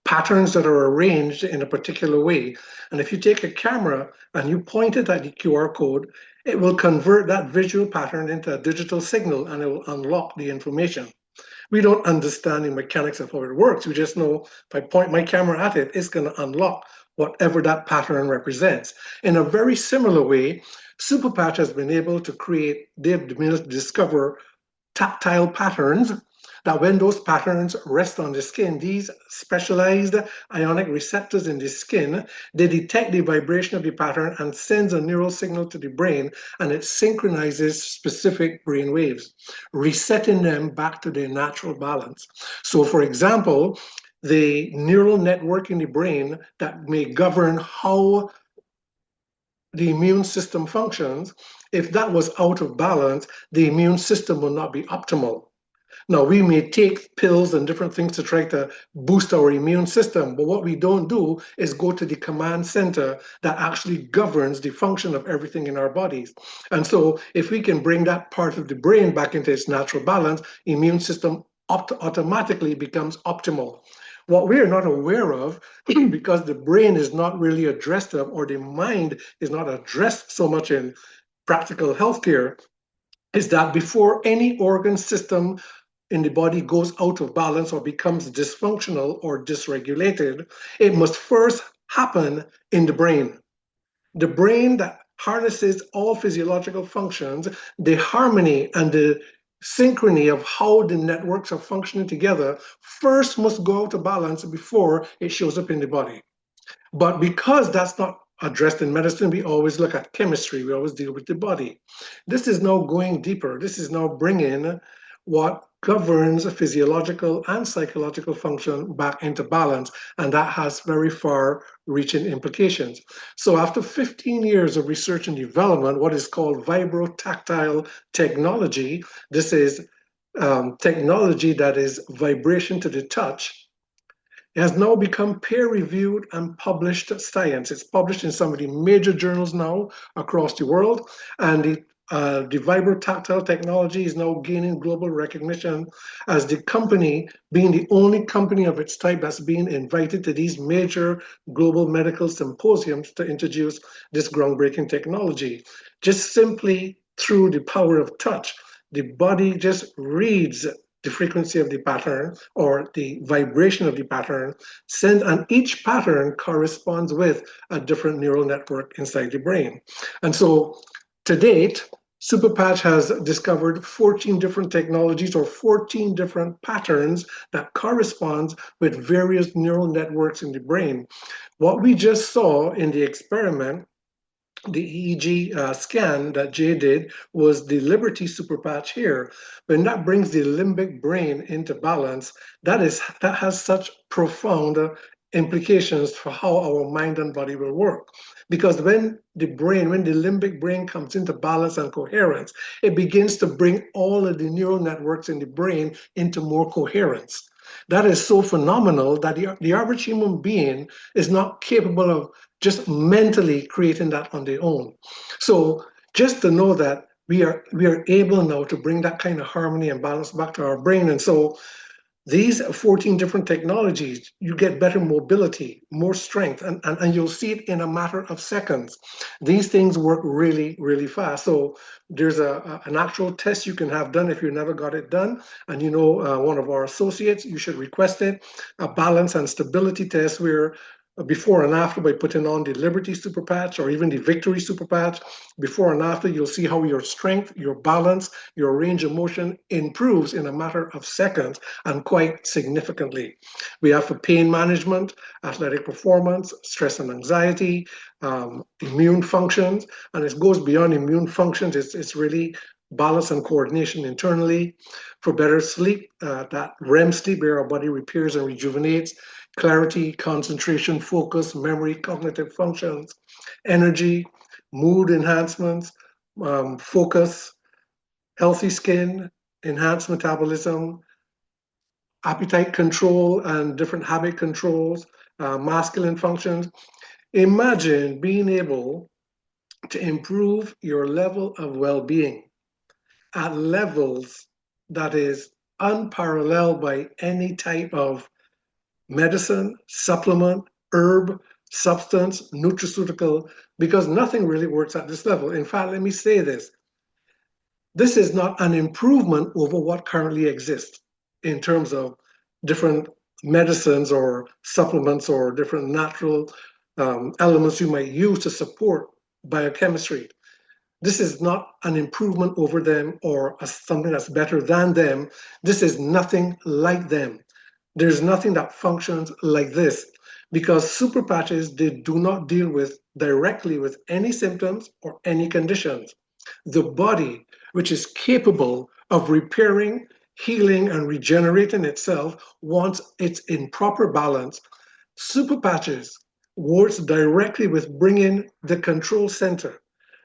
patterns that are arranged in a particular way. And if you take a camera and you point it at the QR code, it will convert that visual pattern into a digital signal and it will unlock the information. We don't understand the mechanics of how it works. We just know if I point my camera at it, it's going to unlock whatever that pattern represents. In a very similar way, Superpatch has been able to they've been able to discover tactile patterns that when those patterns rest on the skin, these specialized ionic receptors in the skin, they detect the vibration of the pattern and sends a neural signal to the brain, and it synchronizes specific brain waves, resetting them back to their natural balance. So for example, the neural network in the brain that may govern how the immune system functions, if that was out of balance, the immune system will not be optimal. Now, we may take pills and different things to try to boost our immune system, but what we don't do is go to the command center that actually governs the function of everything in our bodies. And so, if we can bring that part of the brain back into its natural balance, immune system automatically becomes optimal. What we are not aware of, because the brain is not really addressed of, or the mind is not addressed so much in practical healthcare, is that before any organ system in the body goes out of balance or becomes dysfunctional or dysregulated, it must first happen in the brain. The brain that harnesses all physiological functions, the harmony and the synchrony of how the networks are functioning together first must go out of balance before it shows up in the body. But because that's not addressed in medicine, we always look at chemistry, we always deal with the body. This is now going deeper. This is now bringing what governs physiological and psychological function back into balance, and that has very far reaching implications. So after 15 years of research and development, what is called vibrotactile technology, this is technology that is vibration to the touch, it has now become peer-reviewed and published science. It's published in some of the major journals now across the world, and the vibrotactile technology is now gaining global recognition as the company being the only company of its type that's being invited to these major global medical symposiums to introduce this groundbreaking technology. Just simply through the power of touch, the body just reads the frequency of the pattern or the vibration of the pattern, and each pattern corresponds with a different neural network inside the brain. And so to date, Superpatch has discovered 14 different technologies or 14 different patterns that correspond with various neural networks in the brain. What we just saw in the experiment, the EEG scan that Jay did, was the Liberty Super Patch here. When that brings the limbic brain into balance, that has such profound implications for how our mind and body will work. Because when the limbic brain comes into balance and coherence, it begins to bring all of the neural networks in the brain into more coherence. That is so phenomenal that the average human being is not capable of just mentally creating that on their own. So just to know that we are able now to bring that kind of harmony and balance back to our brain. And so these 14 different technologies, you get better mobility, more strength, and you'll see it in a matter of seconds. These things work really, really fast. So there's an actual test you can have done if you never got it done. And you know, one of our associates, you should request it, a balance and stability test where before and after by putting on the Liberty Super Patch or even the Victory Super Patch, before and after, you'll see how your strength, your balance, your range of motion improves in a matter of seconds and quite significantly. We have for pain management, athletic performance, stress and anxiety, immune functions, and it goes beyond immune functions. It's really balance and coordination internally. For better sleep, that REM sleep where our body repairs and rejuvenates, clarity, concentration, focus, memory, cognitive functions, energy, mood enhancements, focus, healthy skin, enhanced metabolism, appetite control and different habit controls, masculine functions. Imagine being able to improve your level of well being at levels that is unparalleled by any type of medicine, supplement, herb, substance, nutraceutical, because nothing really works at this level. In fact, let me say this is not an improvement over what currently exists in terms of different medicines or supplements or different natural elements you might use to support biochemistry. This is not an improvement over them or something that's better than them. This is nothing like them. There's nothing that functions like this because super patches, they do not deal with directly with any symptoms or any conditions. The body, which is capable of repairing, healing, and regenerating itself once it's in proper balance, super patches works directly with bringing the control center,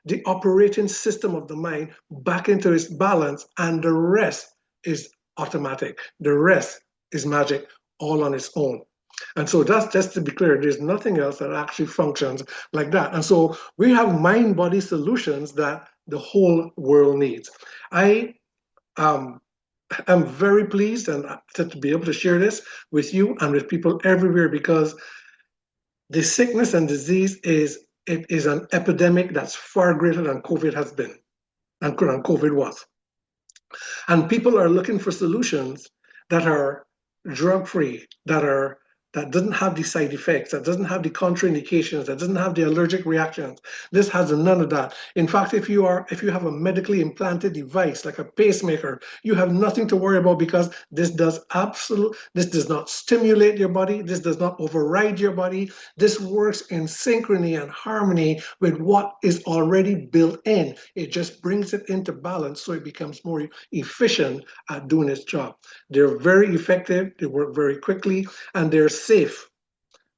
the operating system of the mind back into its balance, and the rest is automatic. The rest is magic all on its own. And so that's just to be clear, there's nothing else that actually functions like that. And so we have mind body solutions that the whole world needs. I um, am very pleased and to be able to share this with you and with people everywhere because the sickness and disease is an epidemic that's far greater than COVID has been and COVID was. And people are looking for solutions that are drug free, that doesn't have the side effects, that doesn't have the contraindications, that doesn't have the allergic reactions. This has none of that. In fact, if you have a medically implanted device like a pacemaker, you have nothing to worry about because this does not stimulate your body, this does not override your body. This works in synchrony and harmony with what is already built in. It just brings it into balance so it becomes more efficient at doing its job. They're very effective, they work very quickly, and they're safe.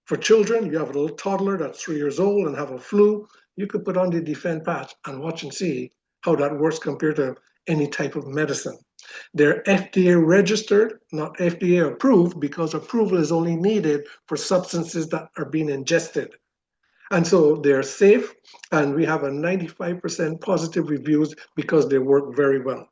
For children, you have a little toddler that's 3 years old and have a flu, you could put on the Defend patch and watch and see how that works compared to any type of medicine. They're FDA registered, not FDA approved, because approval is only needed for substances that are being ingested. And so they're safe, and we have a 95% positive reviews because they work very well.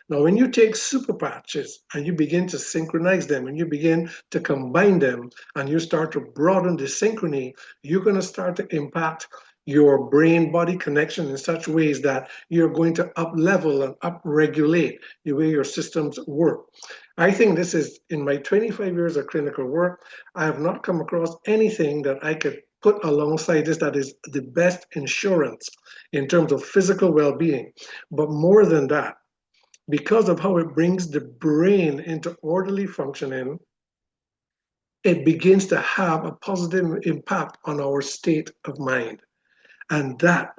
Now, when you take super patches and you begin to synchronize them and you begin to combine them and you start to broaden the synchrony, you're going to start to impact your brain body connection in such ways that you're going to up level and up regulate the way your systems work. I think this is in my 25 years of clinical work, I have not come across anything that I could put alongside this that is the best insurance in terms of physical well being. But more than that, because of how it brings the brain into orderly functioning, it begins to have a positive impact on our state of mind. And that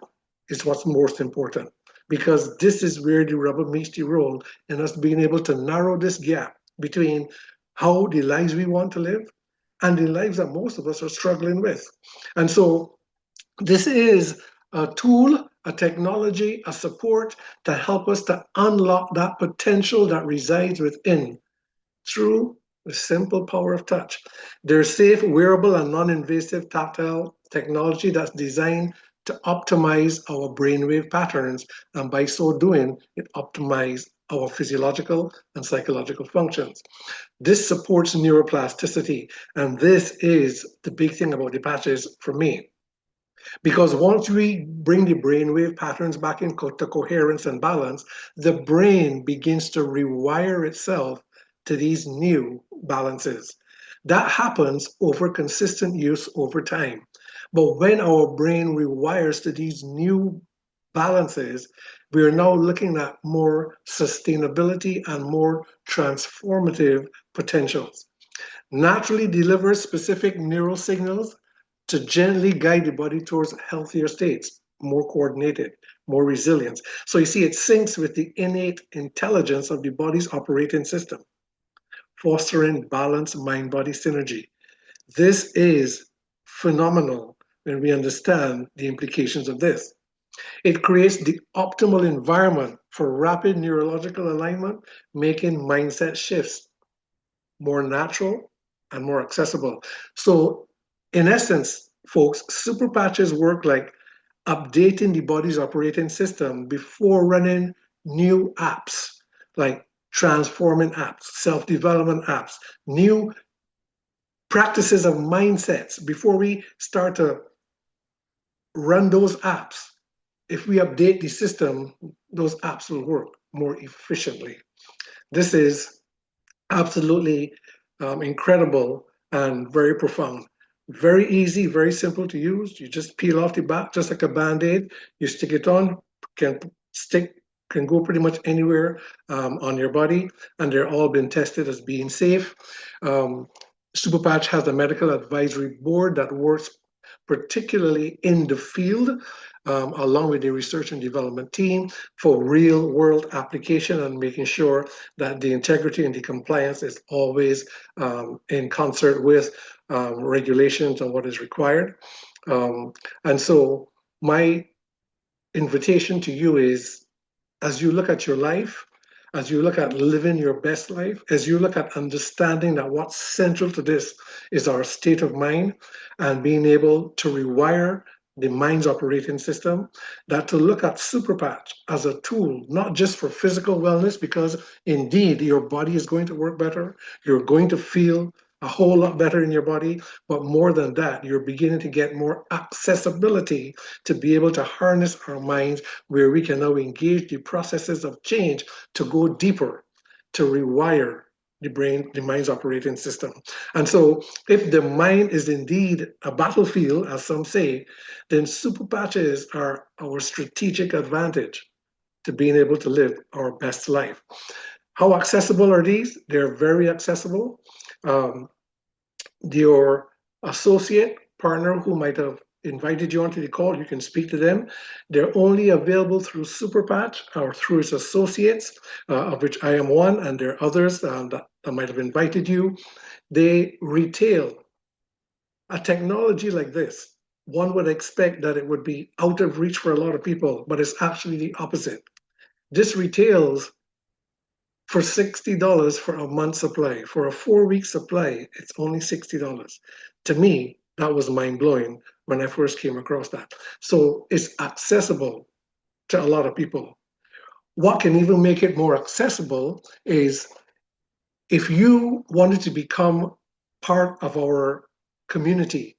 is what's most important because this is where the rubber meets the road and us being able to narrow this gap between how the lives we want to live and the lives that most of us are struggling with. And so this is a tool, a technology, a support to help us to unlock that potential that resides within through the simple power of touch. There's safe, wearable, and non invasive tactile technology that's designed to optimize our brainwave patterns, and by so doing, it optimizes our physiological and psychological functions. This supports neuroplasticity, and this is the big thing about the patches for me. Because once we bring the brainwave patterns back into coherence and balance, the brain begins to rewire itself to these new balances. That happens over consistent use over time. But when our brain rewires to these new balances, we are now looking at more sustainability and more transformative potentials. Naturally delivers specific neural signals to gently guide the body towards healthier states, more coordinated, more resilience. So you see, it syncs with the innate intelligence of the body's operating system, fostering balanced mind body synergy. This is phenomenal when we understand the implications of this. It creates the optimal environment for rapid neurological alignment, making mindset shifts more natural and more accessible. So, in essence, folks, super patches work like updating the body's operating system before running new apps, like transforming apps, self development apps, new practices of mindsets before we start to run those apps. If we update the system, those apps will work more efficiently. This is absolutely incredible and very profound. Very easy, very simple to use. You just peel off the back just like a band-aid. You stick it on, can stick, can go pretty much anywhere on your body, and they're all been tested as being safe. Um, Superpatch has a medical advisory board that works particularly in the field, along with the research and development team for real world application and making sure that the integrity and the compliance is always in concert with regulations and what is required. And so my invitation to you is, as you look at your life, as you look at living your best life, as you look at understanding that what's central to this is our state of mind and being able to rewire the mind's operating system, that to look at Superpatch as a tool, not just for physical wellness, because indeed your body is going to work better, you're going to feel a whole lot better in your body, but more than that, you're beginning to get more accessibility to be able to harness our minds where we can now engage the processes of change to go deeper, to rewire the brain, the mind's operating system. And so, if the mind is indeed a battlefield, as some say, then super patches are our strategic advantage to being able to live our best life. How accessible are these? They're very accessible. Um, your associate partner who might have invited you onto the call, you can speak to them. They're only available through Superpatch or through its associates, of which I am one, and there are others that might have invited you. They retail a technology like this. One would expect that it would be out of reach for a lot of people, but it's actually the opposite. This retails for $60 for a month supply. For a 4 week supply, it's only $60. To me, that was mind blowing when I first came across that. So it's accessible to a lot of people. What can even make it more accessible is if you wanted to become part of our community.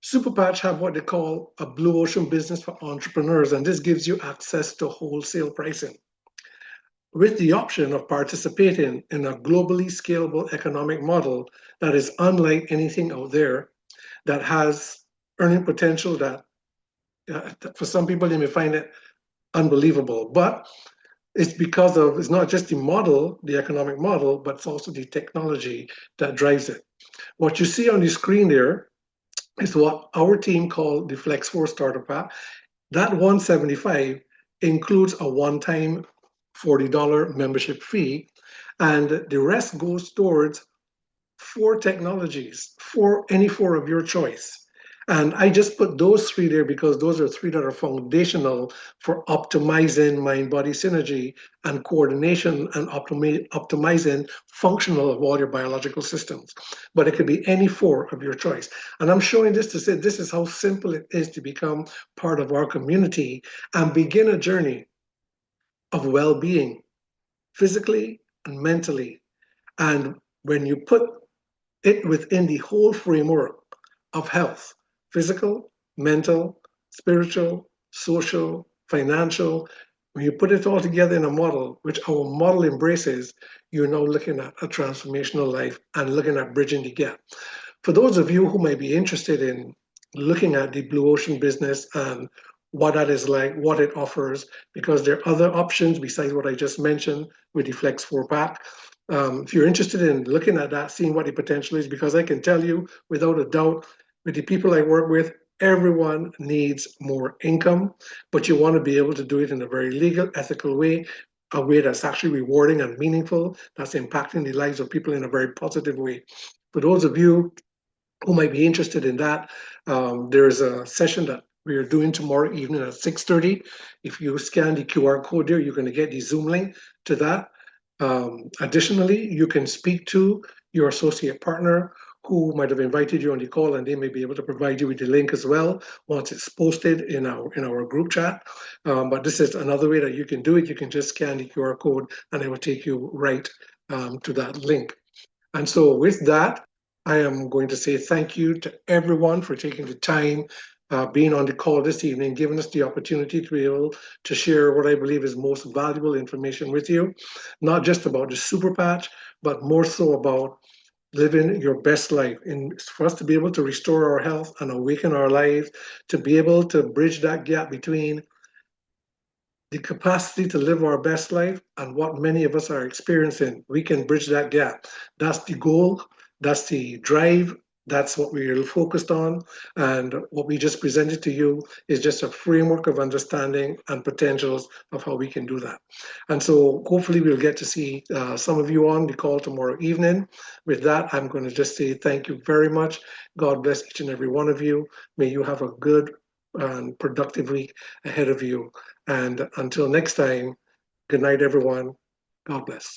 Superpatch have what they call a blue ocean business for entrepreneurs, and this gives you access to wholesale pricing with the option of participating in a globally scalable economic model that is unlike anything out there, that has earning potential that for some people they may find it unbelievable, but it's because of, it's not just the model, the economic model, but it's also the technology that drives it. What you see on the screen there is what our team called the Flex4 Starter Pack. That 175 includes a one-time $40 membership fee, and the rest goes towards four technologies, for any four of your choice. And I just put those three there because those are three that are foundational for optimizing mind body synergy and coordination and optimizing functional of all your biological systems. But it could be any four of your choice. And I'm showing this to say this is how simple it is to become part of our community and begin a journey of well being, physically and mentally. And when you put it within the whole framework of health, physical, mental, spiritual, social, financial. When you put it all together in a model, which our model embraces, you're now looking at a transformational life and looking at bridging the gap. For those of you who might be interested in looking at the blue ocean business and what that is like, what it offers, because there are other options besides what I just mentioned with the Flex 4 pack. If you're interested in looking at that, seeing what the potential is, because I can tell you without a doubt, with the people I work with, everyone needs more income, but you want to be able to do it in a very legal, ethical way, a way that's actually rewarding and meaningful, that's impacting the lives of people in a very positive way. For those of you who might be interested in that, there is a session that we are doing tomorrow evening at 6:30. If you scan the QR code there, you're going to get the Zoom link to that. Additionally, you can speak to your associate partner who might have invited you on the call, and they may be able to provide you with the link as well once it's posted in our group chat. But this is another way that you can do it. You can just scan the QR code, and it will take you right to that link. And so, with that, I am going to say thank you to everyone for taking the time, being on the call this evening, giving us the opportunity to be able to share what I believe is most valuable information with you, not just about the super patch, but more so about living your best life. And for us to be able to restore our health and awaken our lives, to be able to bridge that gap between the capacity to live our best life and what many of us are experiencing. We can bridge that gap. That's the goal. That's the drive. That's what we're focused on. And what we just presented to you is just a framework of understanding and potentials of how we can do that. And so hopefully we'll get to see some of you on the call tomorrow evening. With that, I'm going to just say thank you very much. God bless each and every one of you. May you have a good and productive week ahead of you. And until next time, good night, everyone. God bless.